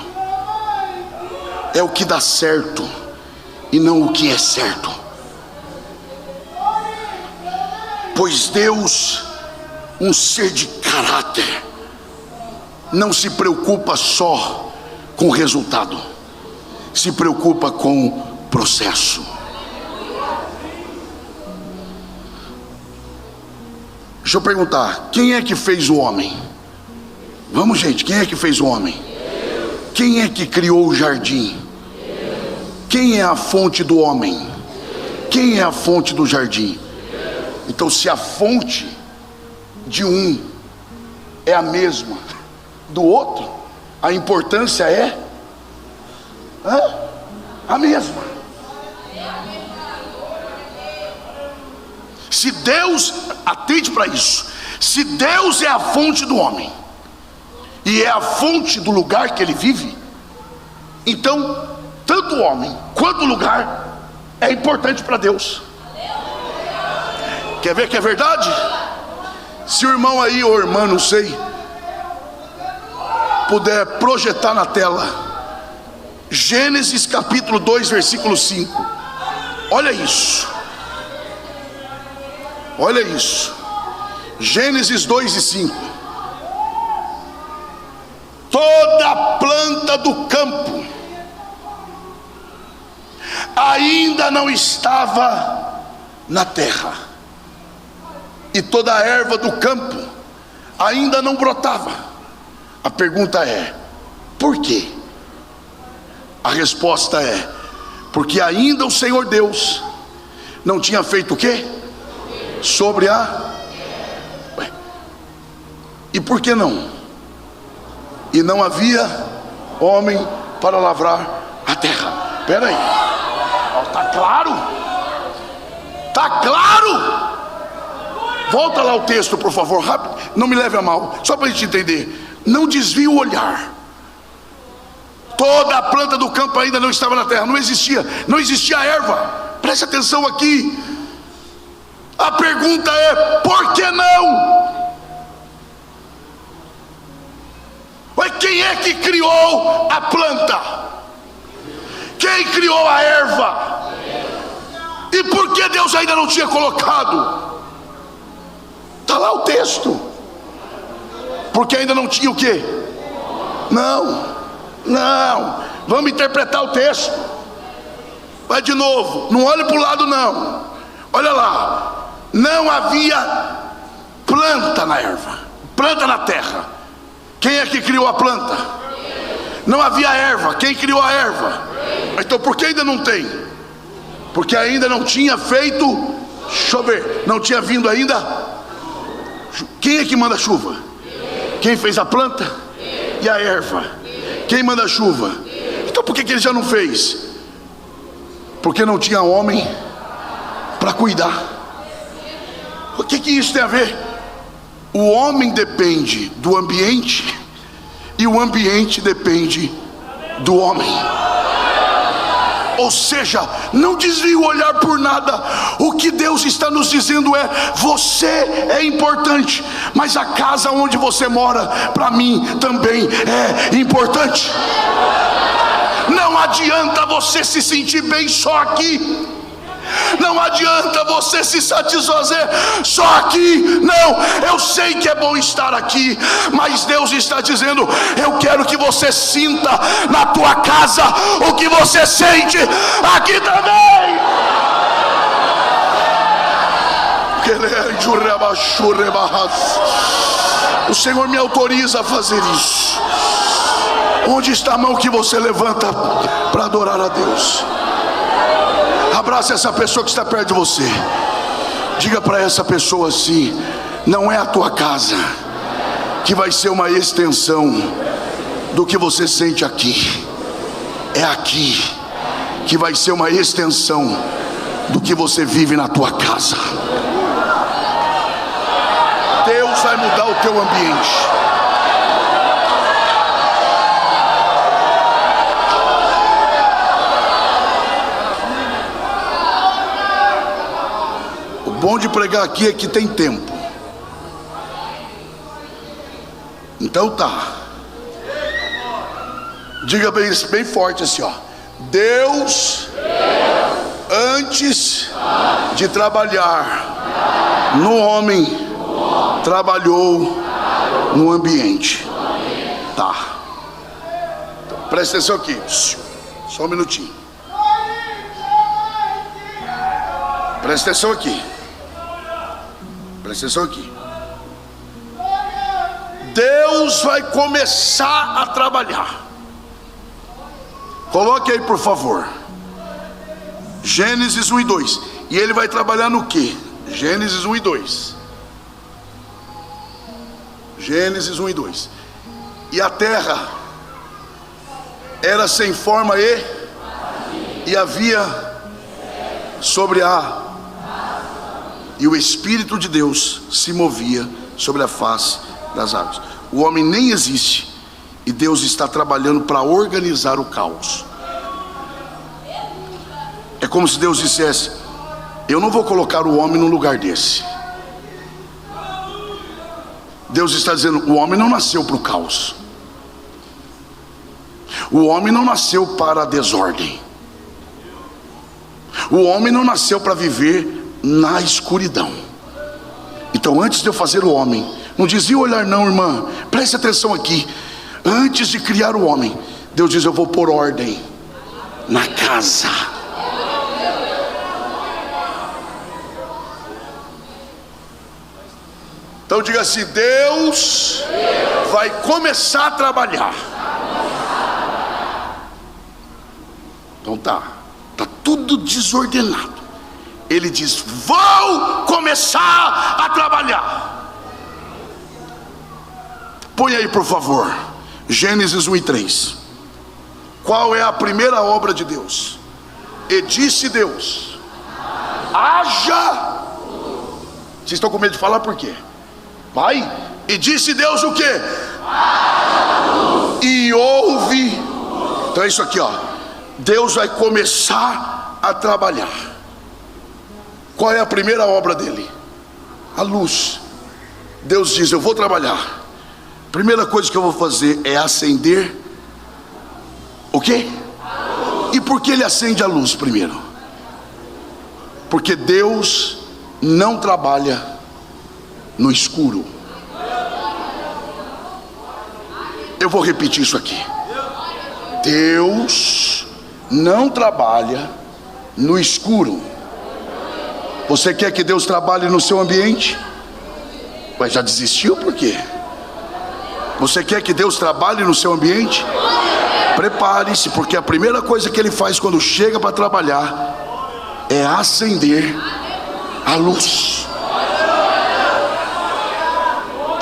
A: É o que dá certo e não o que é certo. Pois Deus, um ser de caráter, não se preocupa só com o resultado, se preocupa com o processo. Deixa eu perguntar: quem é que fez o homem? Vamos, gente, quem é que fez o homem? Quem é que criou o jardim? Quem é a fonte do homem? Quem é a fonte do jardim? Então, se a fonte de um é a mesma do outro, a importância é a mesma. Se Deus, atente para isso, se Deus é a fonte do homem e é a fonte do lugar que ele vive, então tanto o homem quanto o lugar é importante para Deus. Quer ver que é verdade? Se o irmão aí, ou irmã, não sei, puder projetar na tela Gênesis capítulo 2, versículo 5. Olha isso. Olha isso. Gênesis 2 e 5. Toda planta do campo ainda não estava na terra, e toda a erva do campo ainda não brotava. A pergunta é: por quê? A resposta é: porque ainda o Senhor Deus não tinha feito o quê? Sobre a... E por que não? E não havia homem para lavrar a terra. Espera aí, está claro? Está claro? Volta lá o texto, por favor, rápido. Não me leve a mal, só para a gente entender. Não desvie o olhar. Toda a planta do campo ainda não estava na terra, não existia erva. Preste atenção aqui. A pergunta é: por que não? Mas quem é que criou a planta? Quem criou a erva? E por que Deus ainda não tinha colocado? Está lá o texto. Porque ainda não tinha o quê? Não. Vamos interpretar o texto. Vai de novo. Não olhe para o lado não. Olha lá. Não havia planta na erva, planta na terra. Quem é que criou a planta? Não havia erva. Quem criou a erva? Então por que ainda não tem? Porque ainda não tinha feito chover. Não tinha vindo ainda. Quem é que manda chuva? Quem fez a planta e a erva? Quem manda chuva? Então por que ele já não fez? Porque não tinha homem para cuidar. O que isso tem a ver? O homem depende do ambiente e o ambiente depende do homem. Ou seja, não desvie o olhar por nada. O que Deus está nos dizendo é: você é importante, mas a casa onde você mora, para mim também é importante. Não adianta você se sentir bem só aqui. Não adianta você se satisfazer só aqui. Não, eu sei que é bom estar aqui, mas Deus está dizendo: eu quero que você sinta na tua casa o que você sente aqui também. O Senhor me autoriza a fazer isso. Onde está a mão que você levanta para adorar a Deus? Abraça essa pessoa que está perto de você. Diga para essa pessoa assim: não é a tua casa que vai ser uma extensão do que você sente aqui. É aqui que vai ser uma extensão do que você vive na tua casa. Deus vai mudar o teu ambiente. O bom de pregar aqui é que tem tempo. Então tá. Diga bem forte assim, ó: Deus antes de trabalhar no homem, trabalhou no ambiente. Tá. Então, presta atenção aqui. Só um minutinho. Presta atenção aqui. Presta atenção aqui. Deus vai começar a trabalhar. Coloque aí, por favor, Gênesis 1 e 2. E ele vai trabalhar no que? Gênesis 1 e 2. Gênesis 1 e 2. E a terra era sem forma e havia sobre e o Espírito de Deus se movia sobre a face das águas. O homem nem existe e Deus está trabalhando para organizar o caos. É como se Deus dissesse: eu não vou colocar o homem num lugar desse. Deus está dizendo: o homem não nasceu para o caos. O homem não nasceu para a desordem. O homem não nasceu para viver na escuridão. Então, antes de eu fazer o homem, não desvie o olhar não, irmã, preste atenção aqui. Antes de criar o homem, Deus diz: eu vou pôr ordem na casa. Então diga assim: Deus vai começar a trabalhar. Então tá tudo desordenado. Ele diz: vou começar a trabalhar. Põe aí, por favor, Gênesis 1 e 3. Qual é a primeira obra de Deus? E disse Deus: haja. Vocês estão com medo de falar por quê? Vai. E disse Deus o quê? E houve. Então é isso aqui, ó. Deus vai começar a trabalhar. Qual é a primeira obra dele? A luz. Deus diz: eu vou trabalhar. Primeira coisa que eu vou fazer é acender o quê? E por que ele acende a luz primeiro? Porque Deus não trabalha no escuro. Eu vou repetir isso aqui. Deus não trabalha no escuro. Você quer que Deus trabalhe no seu ambiente? Mas já desistiu por quê? Você quer que Deus trabalhe no seu ambiente? Prepare-se, porque a primeira coisa que ele faz quando chega para trabalhar é acender a luz.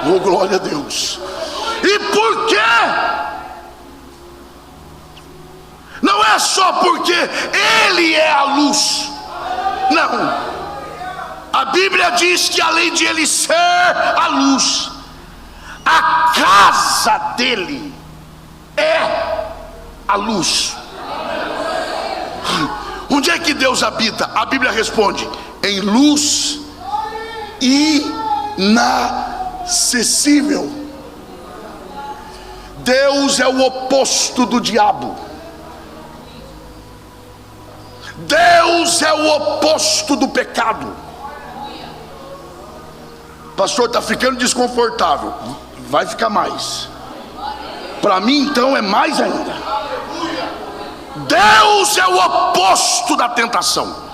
A: Oh, glória a Deus. E por quê? Não é só porque ele é a luz. Não. A Bíblia diz que além de ele ser a luz, a casa dele é a luz. Onde é que Deus habita? A Bíblia responde: em luz inacessível. Deus é o oposto do diabo. Deus é o oposto do pecado. Pastor, está ficando desconfortável. Vai ficar mais. Para mim então é mais ainda. Deus é o oposto da tentação.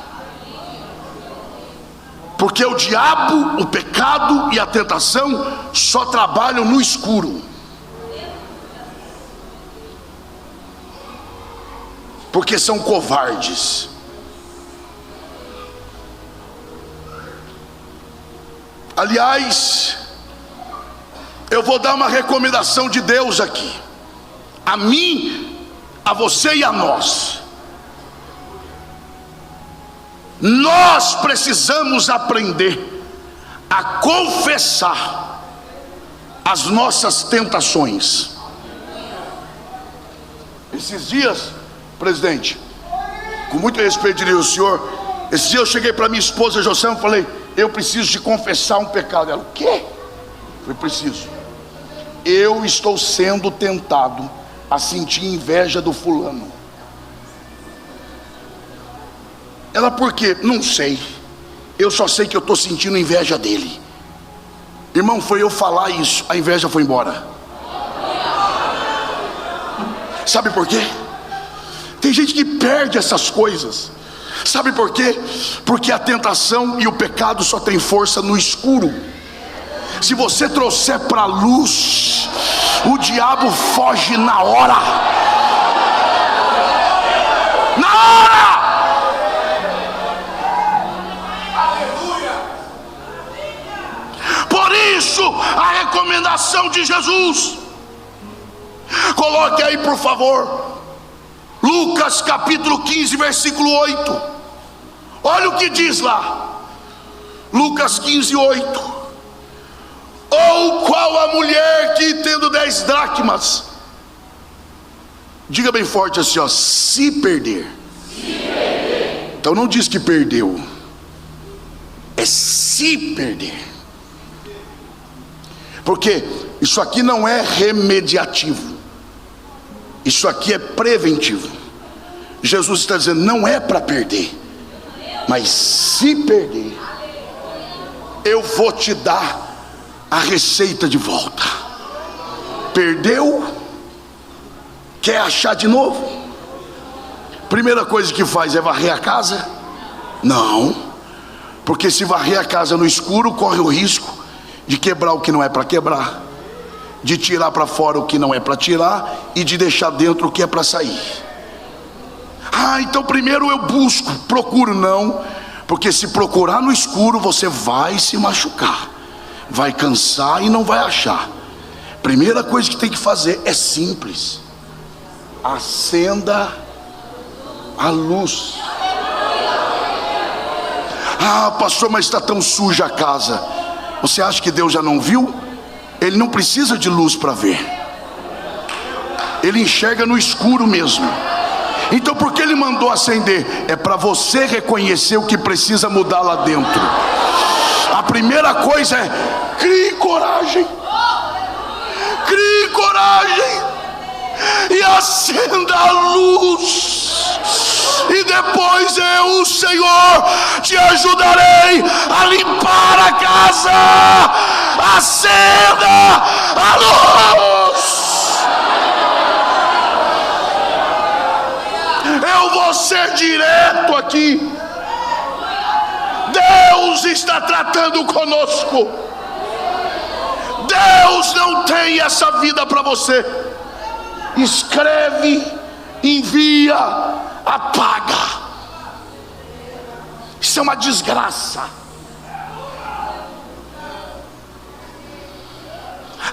A: Porque o diabo, o pecado e a tentação só trabalham no escuro. Porque são covardes. Aliás, eu vou dar uma recomendação de Deus aqui, a mim, a você e a nós. Nós precisamos aprender a confessar as nossas tentações. Esses dias, presidente, com muito respeito diria o senhor, esses dias eu cheguei para minha esposa Jossama e falei: eu preciso te confessar um pecado. Ela: o quê? Eu preciso. Eu estou sendo tentado a sentir inveja do fulano. Ela: por quê? Não sei. Eu só sei que eu estou sentindo inveja dele. Irmão, foi eu falar isso, a inveja foi embora. Sabe por quê? Tem gente que perde essas coisas. Sabe por quê? Porque a tentação e o pecado só tem força no escuro. Se você trouxer para a luz, o diabo foge na hora. Na hora! Por isso, a recomendação de Jesus. Coloque aí, por favor, Lucas capítulo 15, versículo 8. Olha o que diz lá. Lucas 15, 8. Ou qual a mulher que tendo 10 dracmas, diga bem forte assim, ó, se perder. Então não diz que perdeu, é se perder. Porque isso aqui não é remediativo, isso aqui é preventivo. Jesus está dizendo, não é para perder, mas se perder, eu vou te dar a receita de volta. Perdeu, quer achar de novo? Primeira coisa que faz é varrer a casa? Não, porque se varrer a casa no escuro, corre o risco de quebrar o que não é para quebrar, de tirar para fora o que não é para tirar e de deixar dentro o que é para sair. Então primeiro eu busco, procuro. Não, porque se procurar no escuro você vai se machucar, vai cansar e não vai achar. Primeira coisa que tem que fazer é simples: acenda a luz. Pastor, mas está tão suja a casa. Você acha que Deus já não viu? Ele não precisa de luz para ver, ele enxerga no escuro mesmo. Então por que ele mandou acender? É para você reconhecer o que precisa mudar lá dentro. A primeira coisa é: crie coragem, crie coragem e acenda a luz. E depois eu, o Senhor, te ajudarei a limpar a casa. Acenda a luz. Eu vou ser direto aqui. Deus está tratando conosco. Deus não tem essa vida para você. Escreve, envia, apaga. Isso é uma desgraça.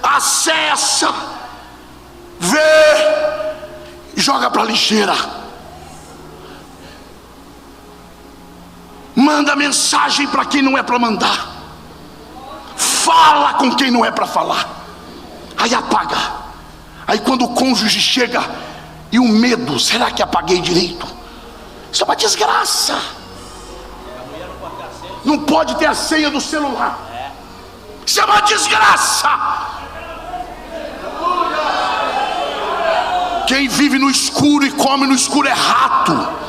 A: Acessa, vê, joga para a lixeira. Manda mensagem para quem não é para mandar. Fala com quem não é para falar. Aí apaga. Aí quando o cônjuge chega e o medo, será que apaguei direito? Isso é uma desgraça. Não pode ter a senha do celular. Isso é uma desgraça. Quem vive no escuro e come no escuro é rato.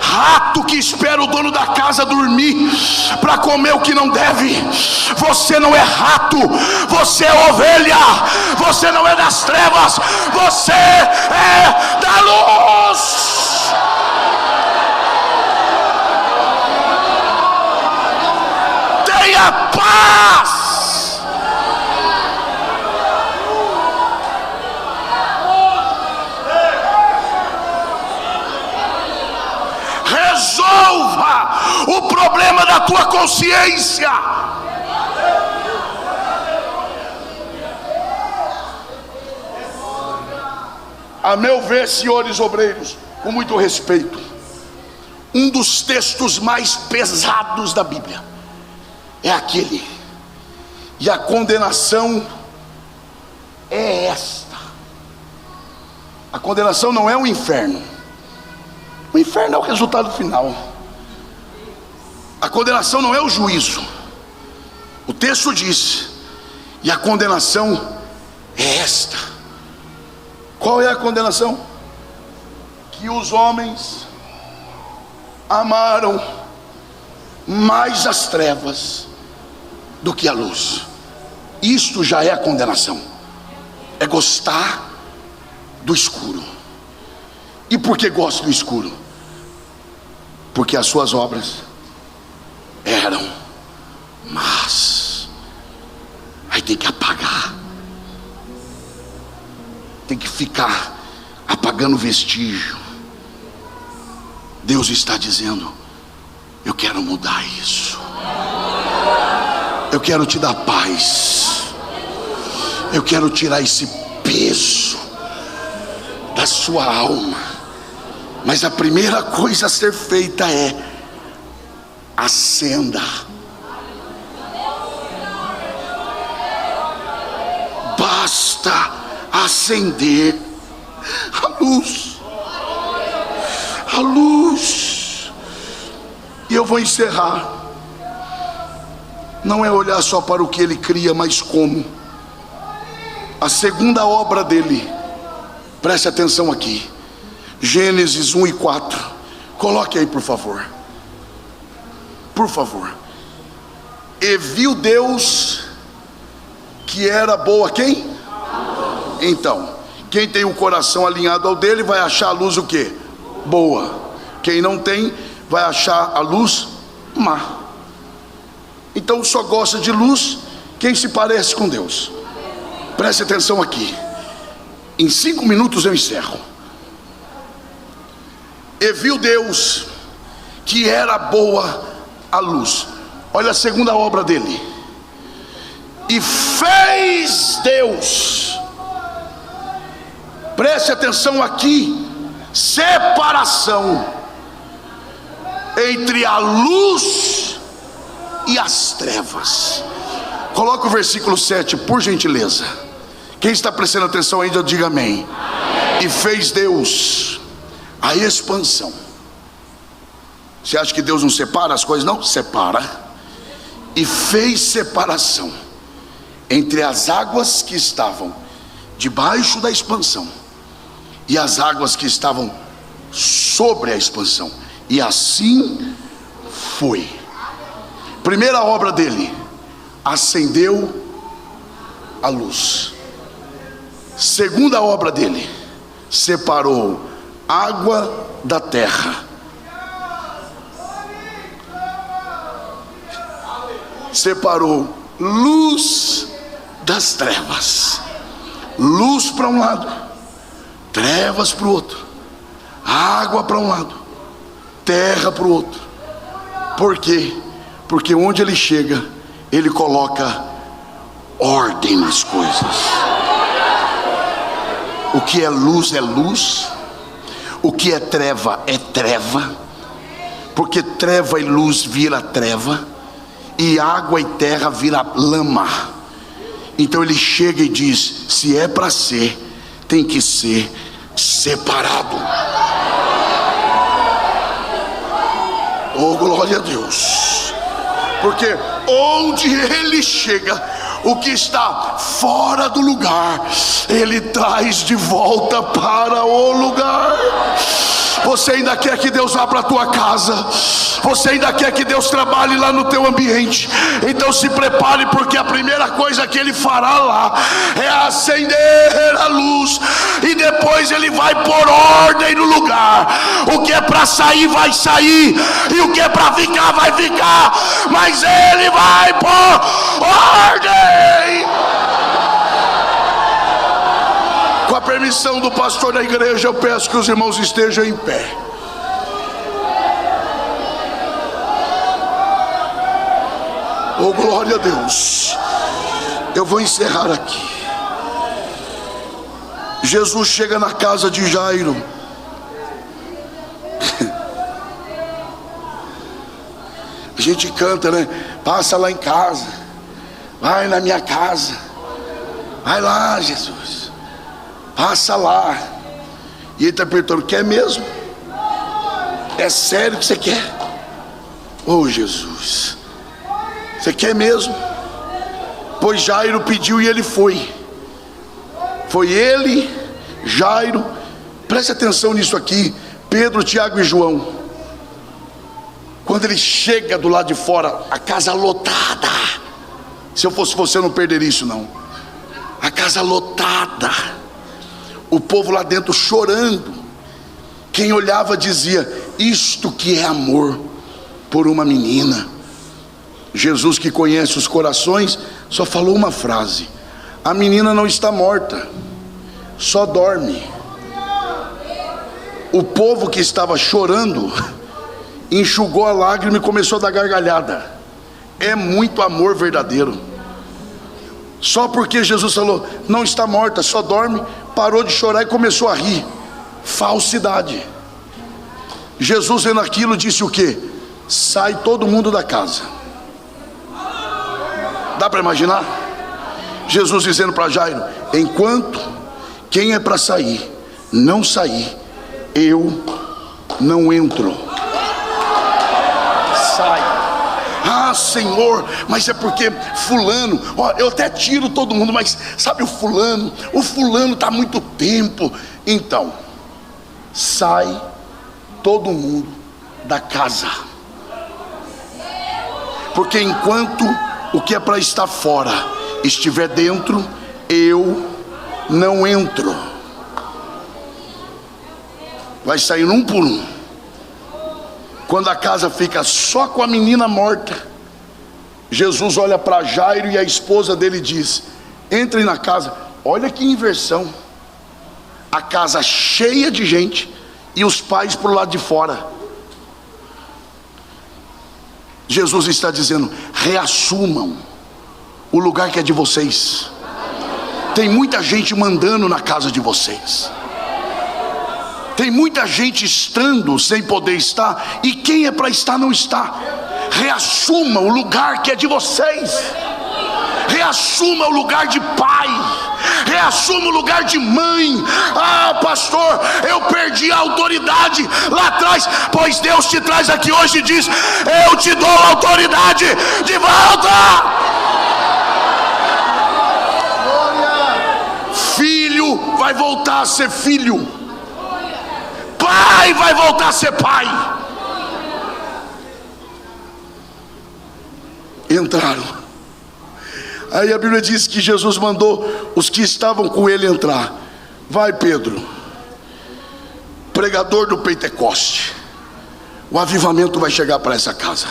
A: Rato que espera o dono da casa dormir para comer o que não deve. Você não é rato, você é ovelha. Você não é das trevas, você é da luz. Tenha paz. Resolva o problema da tua consciência. A meu ver, senhores obreiros, com muito respeito, um dos textos mais pesados da Bíblia é aquele: e a condenação é esta. A condenação não é o inferno. O inferno é o resultado final. A condenação não é o juízo. O texto diz: e a condenação é esta. Qual é a condenação? Que os homens amaram mais as trevas do que a luz. Isto já é a condenação. É gostar do escuro. E por que gosto do escuro? Porque as suas obras eram más. Aí tem que apagar, tem que ficar apagando vestígio. Deus está dizendo: eu quero mudar isso, eu quero te dar paz, eu quero tirar esse peso da sua alma. Mas a primeira coisa a ser feita é: acenda. Basta acender a luz. A luz. E eu vou encerrar. Não é olhar só para o que ele cria, mas como. A segunda obra dele. Preste atenção aqui. Gênesis 1 e 4. Coloque aí, por favor. Por favor. E viu Deus que era boa quem? Então, quem tem o coração alinhado ao dele vai achar a luz o quê? Boa. Quem não tem vai achar a luz má. Então só gosta de luz quem se parece com Deus. Preste atenção aqui. Em 5 minutos eu encerro. E viu Deus que era boa a luz. Olha a segunda obra dele. E fez Deus, preste atenção aqui, separação entre a luz e as trevas. Coloca o versículo 7, por gentileza. Quem está prestando atenção ainda, diga amém. E fez Deus a expansão. Você acha que Deus não separa as coisas? Não, separa. E fez separação entre as águas que estavam debaixo da expansão e as águas que estavam sobre a expansão. E assim foi. Primeira obra dele: acendeu a luz. Segunda obra dele: separou água da terra. Separou luz das trevas. Luz para um lado, trevas para o outro. Água para um lado, terra para o outro. Por quê? Porque onde ele chega, ele coloca ordem nas coisas. O que é luz, o que é treva, porque treva e luz vira treva, e água e terra vira lama. Então ele chega e diz: se é para ser, tem que ser separado. Oh, glória a Deus. Porque onde ele chega, o que está fora do lugar, ele traz de volta para o lugar. Você ainda quer que Deus vá para a tua casa, você ainda quer que Deus trabalhe lá no teu ambiente. Então se prepare, porque a primeira coisa que ele fará lá é acender a luz, e depois ele vai pôr ordem no lugar. O que é para sair vai sair, e o que é para ficar vai ficar, mas ele vai pôr ordem. Com a permissão do pastor da igreja, eu peço que os irmãos estejam em pé. Oh, glória a Deus. Eu vou encerrar aqui. Jesus chega na casa de Jairo. A gente canta, né? Passa lá em casa, vai na minha casa, vai lá, Jesus, passa lá. E ele está perguntando: quer mesmo? É sério que você quer? Oh, Jesus, você quer mesmo? Pois Jairo pediu e ele foi. Foi ele, Jairo. Preste atenção nisso aqui. Pedro, Tiago e João. Quando ele chega do lado de fora, a casa lotada. Se eu fosse você, eu não perderia isso não. A casa lotada, o povo lá dentro chorando. Quem olhava dizia: isto que é amor por uma menina. Jesus, que conhece os corações, só falou uma frase: a menina não está morta, só dorme. O povo que estava chorando enxugou a lágrima e começou a dar gargalhada. É muito amor verdadeiro. Só porque Jesus falou não está morta, só dorme, parou de chorar e começou a rir. Falsidade. Jesus, vendo aquilo, disse o quê? Sai todo mundo da casa. Dá para imaginar? Jesus dizendo para Jairo: enquanto quem é para sair não sair, eu não entro. Sai. Ah, Senhor, mas é porque fulano, ó, eu até tiro todo mundo, mas sabe o fulano está há muito tempo. Então, sai todo mundo da casa. Porque enquanto o que é para estar fora estiver dentro, eu não entro. Vai saindo um por um. Quando a casa fica só com a menina morta, Jesus olha para Jairo e a esposa dele diz: entrem na casa. Olha que inversão. A casa cheia de gente e os pais para o lado de fora. Jesus está dizendo: reassumam o lugar que é de vocês. Tem muita gente mandando na casa de vocês. Tem muita gente estando sem poder estar, e quem é para estar não está. Reassuma o lugar que é de vocês. Reassuma o lugar de pai. Reassuma o lugar de mãe. Ah, pastor, eu perdi a autoridade lá atrás. Pois Deus te traz aqui hoje e diz: eu te dou a autoridade de volta. Filho vai voltar a ser filho. Pai vai voltar a ser pai. Entraram. Aí a Bíblia diz que Jesus mandou os que estavam com ele entrar. Vai, Pedro, pregador do Pentecoste, o avivamento vai chegar para essa casa.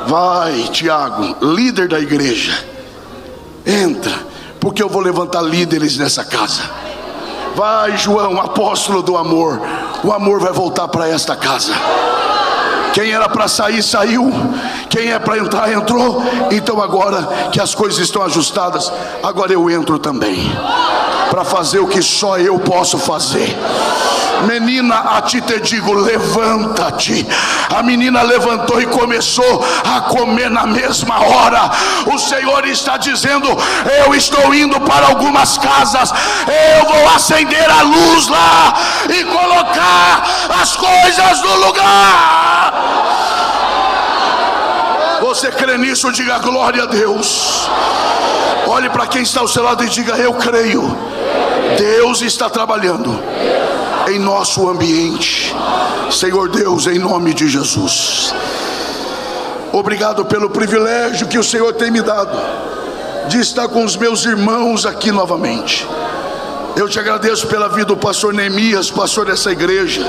A: Vai, Tiago, líder da igreja, entra, porque eu vou levantar líderes nessa casa. Vai, João, apóstolo do amor, o amor vai voltar para esta casa. Quem era para sair, saiu. Quem é para entrar, entrou. Então agora que as coisas estão ajustadas, agora eu entro também, para fazer o que só eu posso fazer. Menina, a ti te digo, levanta-te. A menina levantou e começou a comer na mesma hora. O Senhor está dizendo: eu estou indo para algumas casas, eu vou acender a luz lá e colocar as coisas no lugar. Você crê nisso? Diga glória a Deus. Olhe para quem está ao seu lado e diga: eu creio. Deus está trabalhando em nosso ambiente. Senhor Deus, em nome de Jesus, obrigado pelo privilégio que o Senhor tem me dado de estar com os meus irmãos aqui novamente. Eu te agradeço pela vida do pastor Neemias, pastor dessa igreja.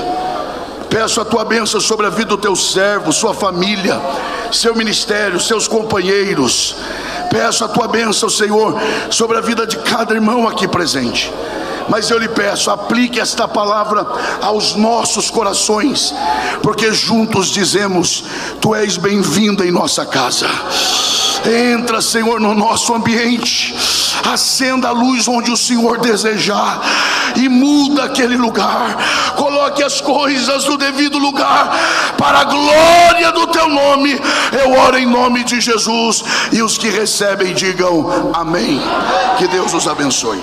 A: Peço a tua bênção sobre a vida do teu servo, sua família, seu ministério, seus companheiros. Peço a tua bênção, Senhor, sobre a vida de cada irmão aqui presente. Mas eu lhe peço, aplique esta palavra aos nossos corações, porque juntos dizemos: tu és bem-vindo em nossa casa. Entra, Senhor, no nosso ambiente, acenda a luz onde o Senhor desejar e muda aquele lugar. Coloque as coisas no devido lugar, para a glória do teu nome. Eu oro em nome de Jesus, e os que recebem digam amém. Que Deus os abençoe.